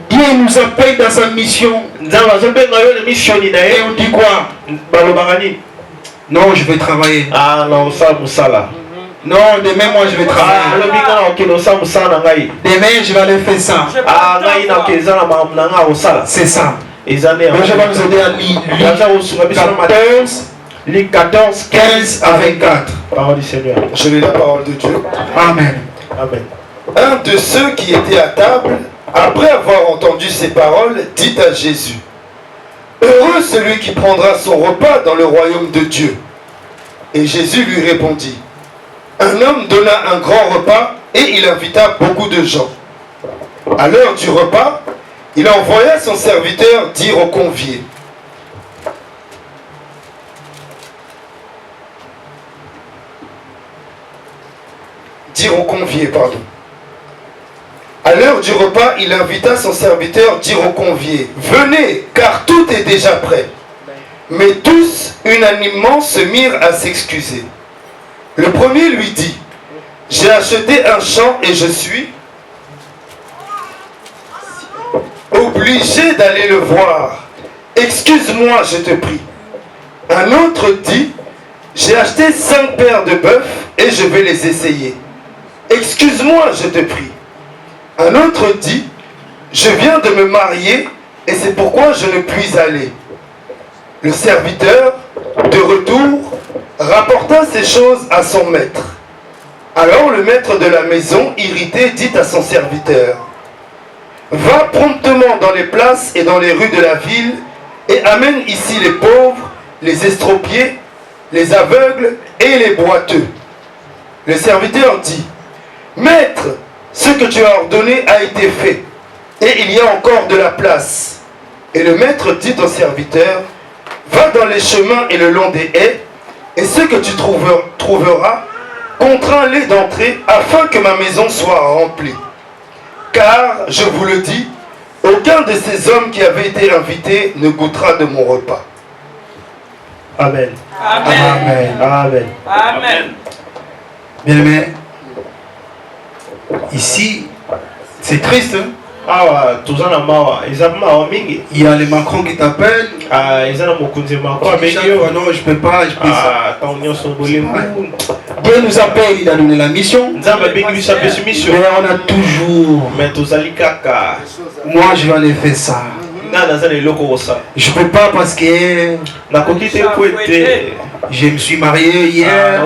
Dieu nous appelle dans sa mission. Et on dit quoi? Non, je vais travailler. Non, demain moi je vais travailler. Demain je vais aller faire ça. C'est ça. Mais je vais nous aider à lire Luc 14, 15 à 24. Parole du Seigneur. Je lis la parole de Dieu. Amen. Amen. Un de ceux qui étaient à table, après avoir entendu ces paroles, dit à Jésus: Heureux celui qui prendra son repas dans le royaume de Dieu. Et Jésus lui répondit: Un homme donna un grand repas et il invita beaucoup de gens. À l'heure du repas, il envoya son serviteur dire aux conviés: À l'heure du repas, il invita son serviteur dire aux conviés: Venez, car tout est déjà prêt. Mais tous, unanimement, se mirent à s'excuser. Le premier lui dit: J'ai acheté un champ et je suis obligé d'aller le voir. Excuse-moi, je te prie. Un autre dit: J'ai acheté 5 paires de bœufs et je vais les essayer. Excuse-moi, je te prie. Un autre dit: Je viens de me marier et c'est pourquoi je ne puis aller. Le serviteur, de retour, rapporta ces choses à son maître. Alors le maître de la maison, irrité, dit à son serviteur: Va promptement dans les places et dans les rues de la ville et amène ici les pauvres, les estropiés, les aveugles et les boiteux. Le serviteur dit: Maître, ce que tu as ordonné a été fait, et il y a encore de la place. Et le maître dit au serviteur, va dans les chemins et le long des haies, et ce que tu trouveras, contrains-les d'entrer, afin que ma maison soit remplie. Car, je vous le dis, aucun de ces hommes qui avaient été invités ne goûtera de mon repas. Amen. Amen. Amen. Amen. Amen. Bien aimé, ici, c'est triste. Hein? Il y a les Macron qui t'appellent. Non, je peux pas, je peux ça. Dieu nous appelle, il a donné la mission. Mais on a toujours. Moi, je vais aller faire ça. Je peux pas parce que je me suis marié hier.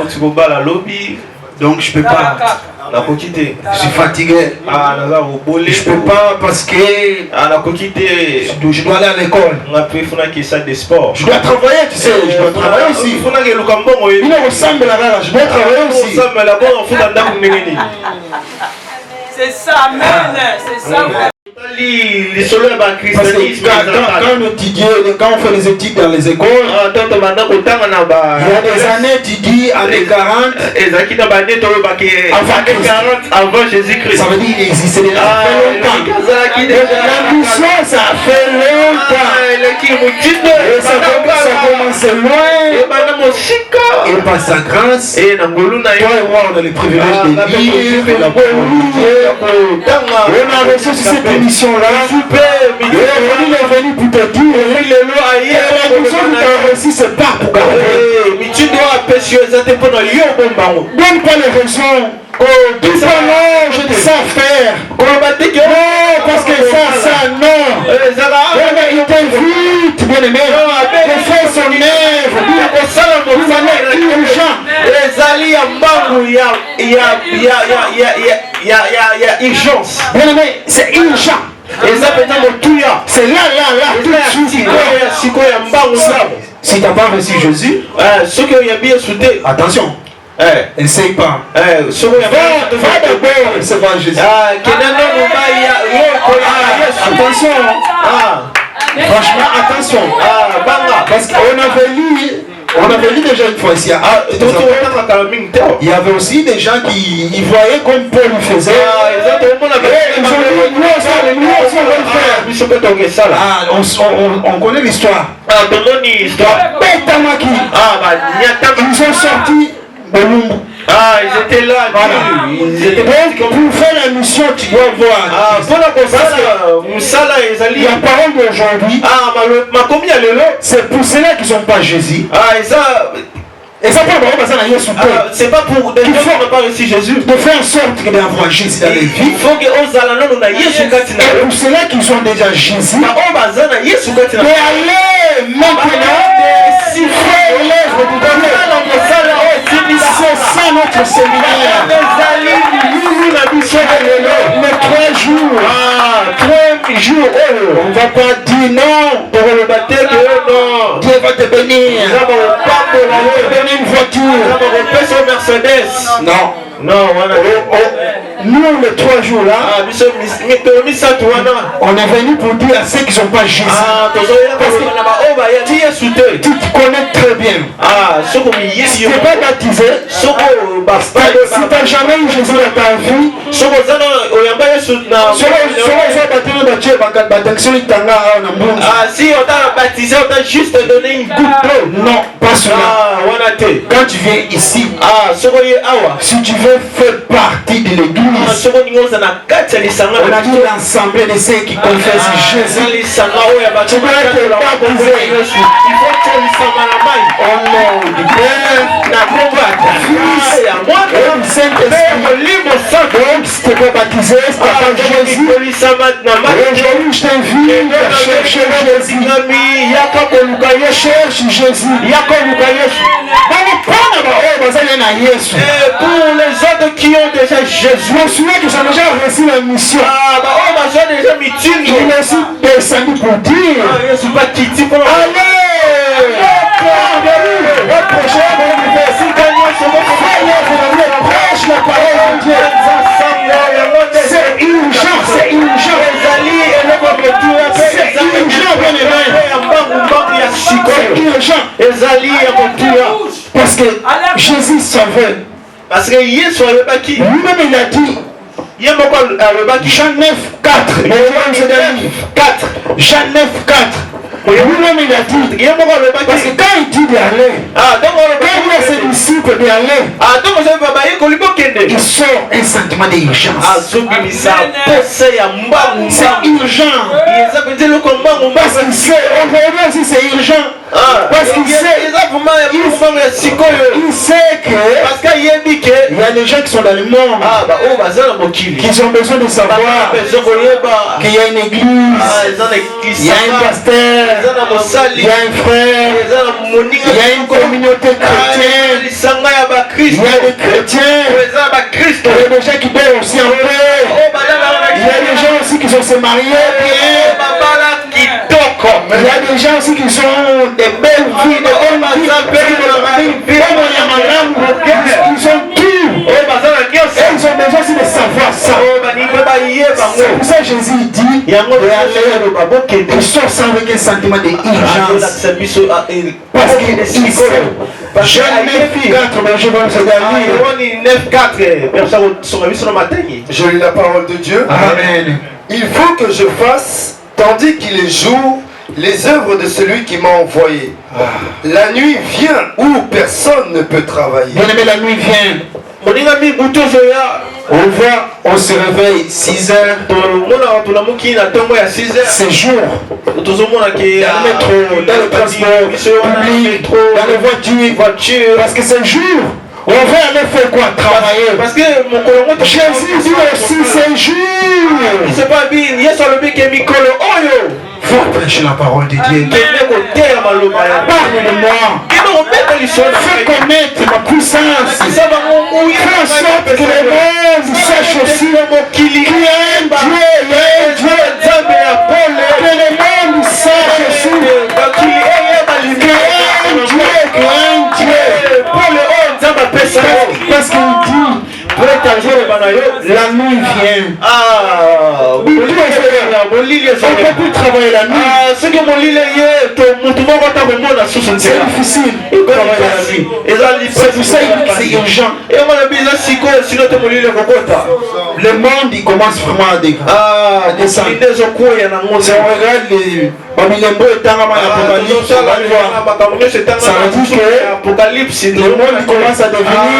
Donc je peux pas. Je suis fatigué. Je peux pas parce que je dois aller à l'école. Je dois travailler, tu sais. Je dois travailler aussi. Il ressemble à la. Je dois travailler aussi. C'est ça, amen. C'est ça. Parce que quand on fait les études dans les écoles, il y a des années étudiées, années 40, avant Jésus-Christ. Ça veut dire qu'il existait déjà, ça fait longtemps. La mission, ça fait longtemps. Et ça commence loin. Et par sa grâce, toi et moi, on a le privilège de lire la parole. On a reçu cette émission-là. Il est venu pour te dire. La mission que tu as reçue, c'est pas pour garder. Donne pas les raisons. Dis pas non, je ne sais faire. Non, parce que ça, non. Il t'invite, bien aimé, de faire son œuvre. Bien aimé, c'est urgent. C'est là, tout de suite. Si tu n'as pas reçu Jésus, attention. Essaye pas. Va d'abord recevoir Jésus. Attention. Franchement, attention. Parce qu'on avait lu déjà une fois ici. Il y avait aussi des gens qui voyaient comme Paul le faisait. On connaît l'histoire. Ils ont sorti Bolumbu. Ils étaient là. Voilà. Ils étaient pour faire la mission, tu dois voir. La parole d'aujourd'hui, c'est pour ceux-là qui ne sont pas Jésus. Et ça c'est pas pour des gens qui n'ont pas reçu Jésus. De faire en sorte d'avoir Jésus dans les vies. Il faut que et pour ceux-là qui sont déjà Jésus, de aller maintenant siffler l'œuvre du Dieu. C'est ça notre séminaire. Les 3 jours. 3 jours. On ne va pas dire non pour le baptême. Dieu va te bénir. Une voiture. Non. Nous, les 3 jours là, on est venu pour dire à ceux qui ne sont pas Jésus. Tu te connais très bien. Si tu n'es pas baptisé, si tu n'as jamais eu Jésus dans ta vie, si on t'a baptisé, on t'a juste donné une goutte d'eau. Non, pas cela. Quand tu viens ici, si tu veux faire partie de l'église, on a dit l'ensemble de ceux qui confessent Jésus. Tu dois être baptisé. Au nom du Père, Fils et du Saint-Esprit. Donc, si tu es baptisé, si tu n'as pas Jésus, aujourd'hui je t'invite à chercher Jésus. Cherche Jésus. Et pour les autres qui ont déjà Jésus, je suis que j'ai déjà reçu la mission. Il est aussi descendu pour dire allez, prêche la parole de Dieu. C'est urgent, c'est urgent. C'est urgent, bien aimé. ezali ya motuya. Parce que Jésus savait. Parce que Yesu alobaki. Lui-même il a dit. Yemoko alobaki. Jean 9, 4. Jean 9, 4. Lui-même il a dit. Parce que quand il dit d'aller, quand il a ses disciples d'aller, il sort un sentiment d'urgence. C'est urgent. Parce qu'il sait, aujourd'hui aussi c'est urgent. Parce qu'il sait, il sait que il y a des gens qui sont dans le monde qui ont besoin de savoir qu'il y a une église, il y a un pasteur, il y a un frère, il y a une communauté chrétienne, il y a des chrétiens, il y a des gens qui doivent aussi en paix, il y a des gens aussi qui sont se marier bien. Il y a des gens aussi qui ont des belles vies, des bonnes vies, ils ont tout. Et ils ont besoin aussi de savoir ça. C'est pour ça que Jésus dit, ils sont sans avec un sentiment d'urgence. Parce qu'il sait. Jean 9, 4, Je lis la parole de Dieu. Amen. Il faut que je fasse, tandis qu'il est jour, les œuvres de celui qui m'a envoyé. La nuit vient où personne ne peut travailler. Bien aimé, la nuit vient. On voit, on se réveille 6 heures. C'est jour. Dans le métro, dans le transport public, dans les voitures. Parce que c'est jour. On va aller faire quoi? Travailler. Parce que Jésus dit aussi c'est jour. Faut prêcher la parole de Dieu. Parle de moi. Fais connaître ma puissance. Fais en sorte que le monde sache aussi qu'il y a un Dieu. Que le monde sache aussi qu'il y a un Dieu. Parce qu'il dit, la nuit vient. On ne peut plus travailler la nuit. C'est difficile. C'est pour ça que c'est urgent. Le monde il commence vraiment à descendre. Si on regarde les Bamilembo et Tangama ça veut dire que le monde commence à devenir.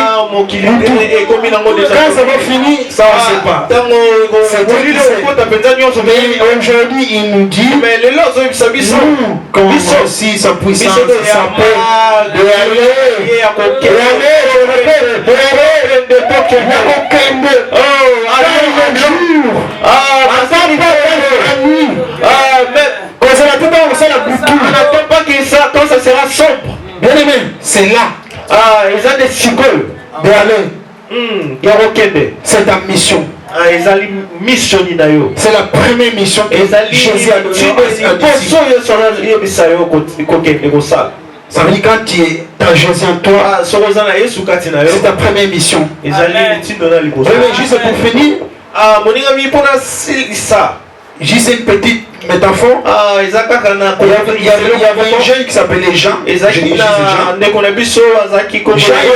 Quand ça va finir, ça on ne sait pas. Mais aujourd'hui il nous dit nous, comme aussi sa puissance, sa paix, de aller, quand ça sera sombre. Bien aimé, c'est là. Ils ont des psychologues d'aller. C'est ta mission. C'est la première mission que Jésus a donnée. Ça veut dire quand tu es dans Jésus en toi, c'est ta première mission. Juste pour finir, juste une petite métaphore. Il y avait un jeune qui s'appelait Jean. Jean il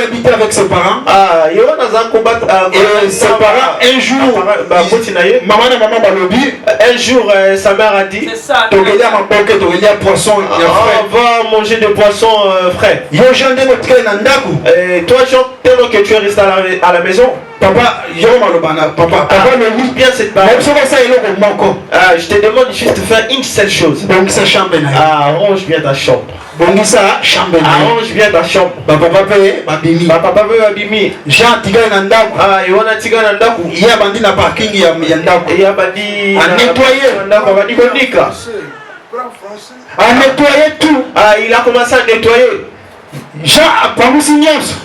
habitait avec ses parents. Et ses parents, un jour, un jour, sa mère a dit poisson, on va manger des poissons frais. Toi, Jean, que tu es resté à la maison. Papa, me lit bien cette parole. Je te demande juste de faire une seule chose. Donc sa chambre. Arrange bien ta chambre. Arrange bien ta chambre. Papa veut abimi. Jean tiga nandaku. Il y a tiga nandaku. Il y a bandi na parking ya nandaku. Il y a bandi à nettoyer. À nettoyer tout. Il a commencé à nettoyer. Jean a paru signos.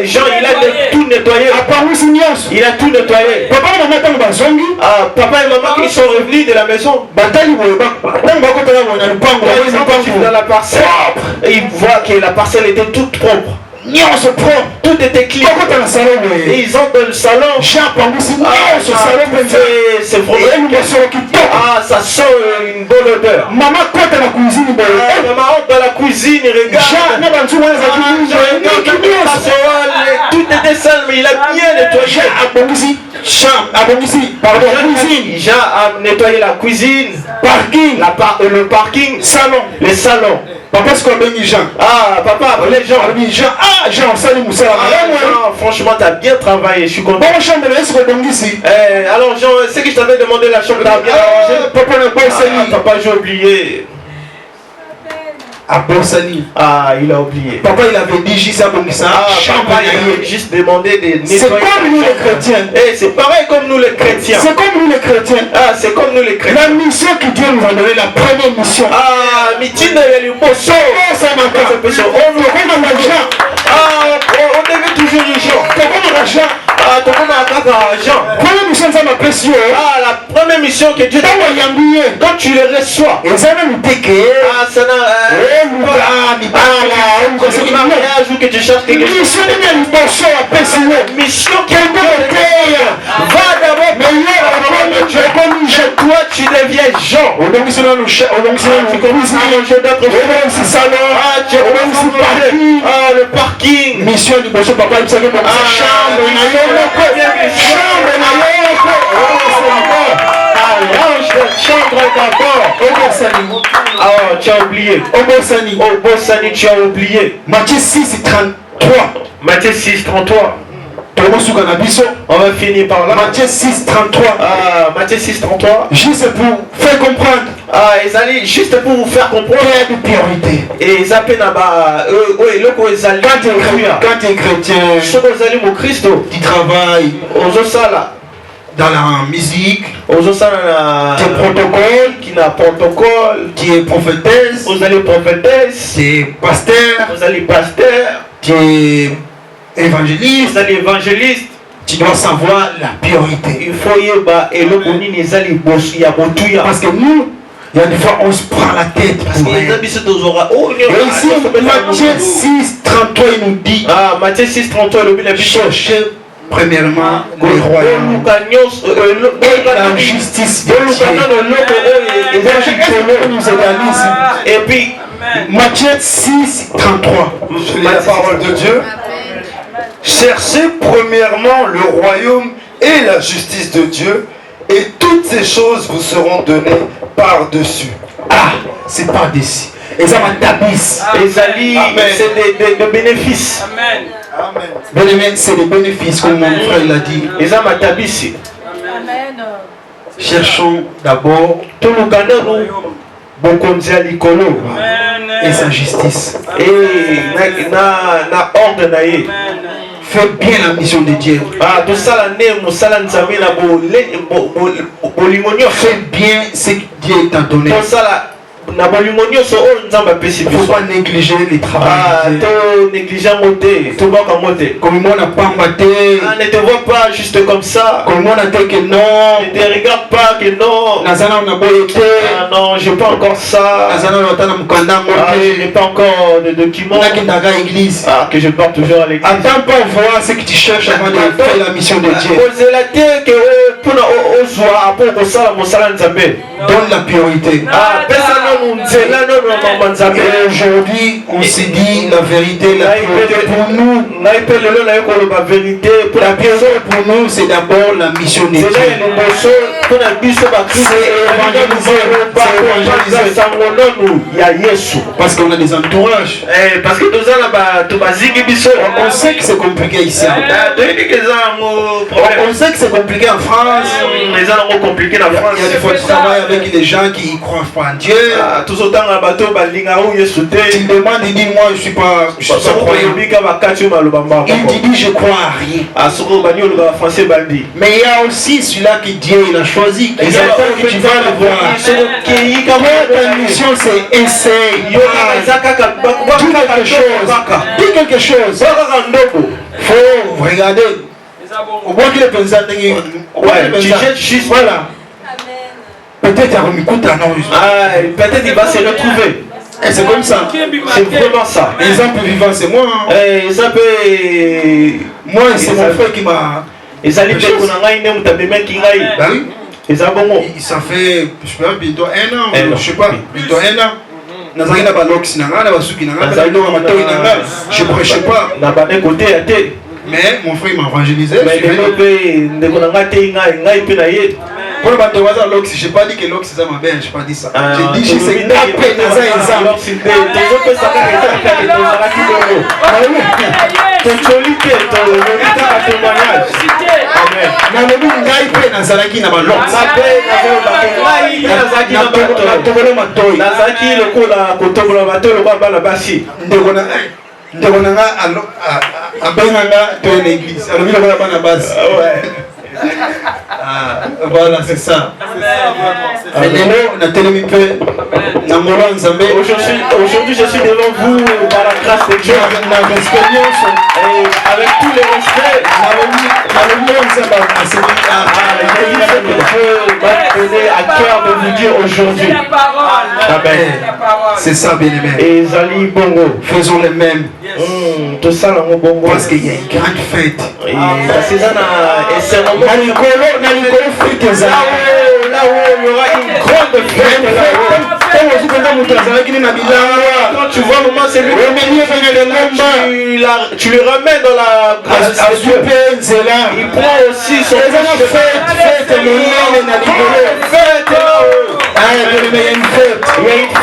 Jean il a tout nettoyé. Il a tout nettoyé. Papa et maman papa et maman qui sont revenus de la maison. Dans la parcelle. Et ils voient que la parcelle était toute propre. Tout était clean. Et ils entrent dans le salon. C'est vraiment. Ah, ça sent une bonne odeur. Maman entre dans la cuisine, regarde. Tout était sale, mais il a bien nettoyé. Jean a nettoyé la cuisine, le parking, salon, les salons. Papa, ce qu'on a mis Jean. Ah, papa, les gens. Jean, salut Moussa. Franchement, tu as bien travaillé, je suis content. Bon, chambre, est-ce qu'on a ici? Alors, Jean, c'est que je t'avais demandé la chambre, tu as bien arrangé. Papa, n'a pas salut. Papa, j'ai oublié. À Borsani. Ah, il a oublié. Papa, il avait dit juste à Bongissa. Papa, il avait juste demandé de nettoyer. C'est comme nous les chrétiens. C'est pareil comme nous les chrétiens. C'est comme nous les chrétiens. Ah, c'est comme nous les chrétiens. La mission que Dieu nous a donnée, la première mission. Ah, Mitina, il y a le beau son. On devait toujours les gens. Ah, première mission, ça m'a précieux. Ah, la première mission que Dieu t'a envoyée. Quand tu les reçois. Et ça même ah, ça n'a. C'est le mariage ou que tu cherches quelque chose. Mission qui est va d'abord. Toi, tu deviens Jean. Le parking. Mission du bonjour, papa, il savait pas chambre d'abord. Ah, tu as oublié. Bossani, tu as oublié. Matthieu 6, 33. Matthieu 6, 33. On va finir par là. Matthieu 6, 33. Ah, Matthieu 6, 33. Juste pour faire comprendre. Ah, ils allaient juste pour vous faire comprendre. Il y a de priorité. Et ils appellent là-bas. Oui, le coup, ils allaient. Quand tu es chrétien, ils allaient au Christ. Tu travailles. Aux Osala. Dans la musique, aux Osala, tu es protocole, qui n'a protocole, tu es prophétesse, vous allez prophétesse, tu es pasteur, vous allez pasteur, tu es évangéliste, vous allez évangéliste. Tu dois savoir la priorité. Il faut y avoir et le bonini les allez bosser à Botuya. Parce que nous, il y a des fois on se prend la tête. Parce que les habits aux aura. Oh, et ici, Matthieu 6, 33, il nous dit. Ah, Matthieu 6, 33, le bien cherchez premièrement le royaume et la justice de Dieu. Et puis, Matthieu 6, 33. Je lis la parole de Dieu. Cherchez premièrement le royaume et la justice de Dieu, et toutes ces choses vous seront données par-dessus. Ah, c'est par-dessus. Et ça m'a tabisse. Les alliés, c'est des bénéfices. Amen. Amen. C'est des bénéfices, comme mon frère l'a dit. Et ça m'a tabissé. Amen. Cherchons d'abord tout le Ghana, nous, bon comme ça, l'icolo. Et sa justice. Et na ordre naïe. Fais bien la mission de Dieu. Ah, tout ça, la nez, mon salan, ça met la bolimonio. Fais bien ce que Dieu t'a donné. Tout ça, la. Il ne faut pas négliger les travaux. Ah, tu négliger monter, tu vas comme monter. Comme moi, on n'a pas embatté. Ah, ne te vois pas juste comme ça. Comme moi, on a dit que non. Ne te regarde pas que non. Nazana, on a beau été. Ah non, j'ai pas encore ça. Nazana, on a je n'ai pas encore de documents. On a qui n'a église. Ah, que je pars toujours à l'église. Attends pas voir ce que tu cherches avant de faire la mission de Dieu. Posez la terre que pour donne la priorité. Ah, et aujourd'hui, on s'est dit la vérité, la priorité pour nous. La priorité pour nous, c'est d'abord la mission de Dieu. Parce qu'on a des entourages. Parce que on sait que c'est compliqué ici. On sait que c'est compliqué en France. Il y a des fois tu travailles avec des gens qui ne croient pas en Dieu. Tu me demandes, il dit moi je ne suis pas croyant. Il dit je crois à rien. Mais il y a aussi celui-là que Dieu il a choisi. Et c'est que tu vas le voir. Ta mission c'est essaye. Dis quelque chose. Faut regarder. Au moins que les personnes voilà. Peut-être à Romikuta, non. Peut-être il va se retrouver. Et c'est comme ça. C'est vraiment ça. Exemple vivant, c'est moi. Hein. Et ça peut. Moi, c'est mon frère qui m'a. Et ça lui fait qu'on a gagné un tableau qui gagne. Bah oui. Et ça bon. Ça fait, je sais pas, bientôt 1 an. Je sais pas, bientôt 1 an. Nazaki na balox nanga na basuki nanga je prêchais pas. Na ba côté à té. Mais mon frère m'a évangélisé. Mais de ko nanga té ngai pe na ye. Pour le bateau waza lox, j'ai pas dit que lox c'est ma belle, j'ai pas dit ça. J'ai dit c'est ngapé naza eza. Alors c'est des autres ça ka eza ka to zara ki bongo. To cholité to lolita témoignage. Amen. Na lobi ngai pe nazalaki na ba lox. Na pe na zaki na ba to matoi. Na zaki lokola kotobola bato lokola bana basi. Ndeko na nga abenga nga to na église. Alors lokola bana basi. Ouais. Voilà, c'est ça. Aujourd'hui, je suis devant vous par la grâce de Dieu. Et avec tous les respects, je vais donner à cœur de vous dire aujourd'hui. Amen. C'est ça, bien aimé. Et Zali Bongo. Faisons les mêmes. Tout ça, là, Bongo. Parce qu'il y a une grande fête. C'est ça, c'est un moment. Là où il y aura une grande fête. Quand tu vois le moment, c'est lui. Tu le ramènes dans la grâce de Dieu. Il prend aussi son fête. Il y a une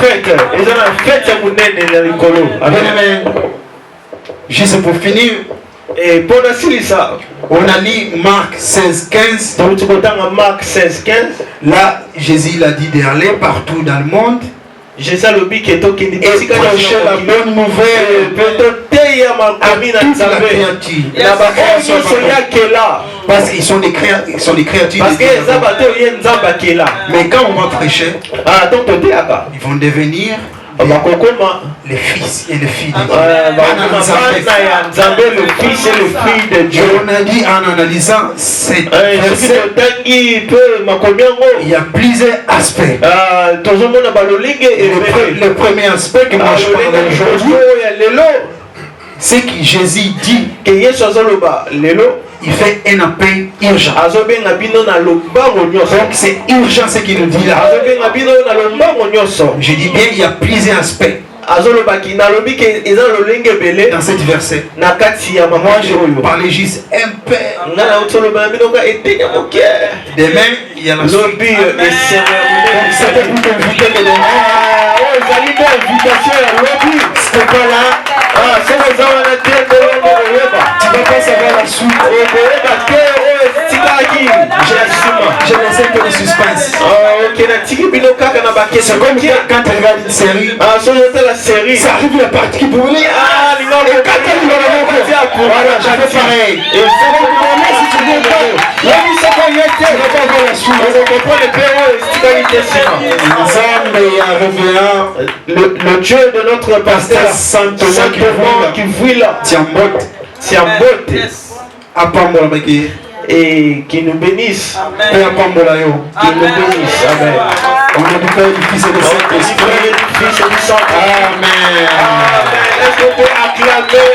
fête. Et dans la fête, c'est mon juste pour finir. Et pour ça, on a lu Marc 16-15. Marc 16-15. Là, Jésus l'a dit d'aller partout dans le monde. Jésus a dit que et prêcher la bonne nouvelle à toute la créature. Parce qu'ils sont des créatures. Mais quand on va prêcher, ils vont devenir les fils et les filles de Dieu. On a dit en analysant cette verset, il y a plusieurs aspects. Le premier aspect que moi je parle aujourd'hui, c'est que Jésus dit il fait un appel urgent. Donc c'est urgent ce qu'il nous dit là. Je dis bien il y a plusieurs aspects dans cette verset. Moi je parlais juste un peu. Demain il y a la suite. C'était pas là. Tu vas pas savoir la suite. Je laisse un peu de suspense. C'est comme quand tu regardes une série. Ça arrive la partie qui brûle. Et quand tu regardes voilà, j'avais pareil. Et si tu veux pas voir la suite. Le Dieu de notre pasteur Saint-Thomas qui vit là. Et qui nous bénisse. Qui nous bénisse. Amen. Au nom du Père, du Fils et du Saint-Esprit. Amen. Est-ce qu'on peut acclamer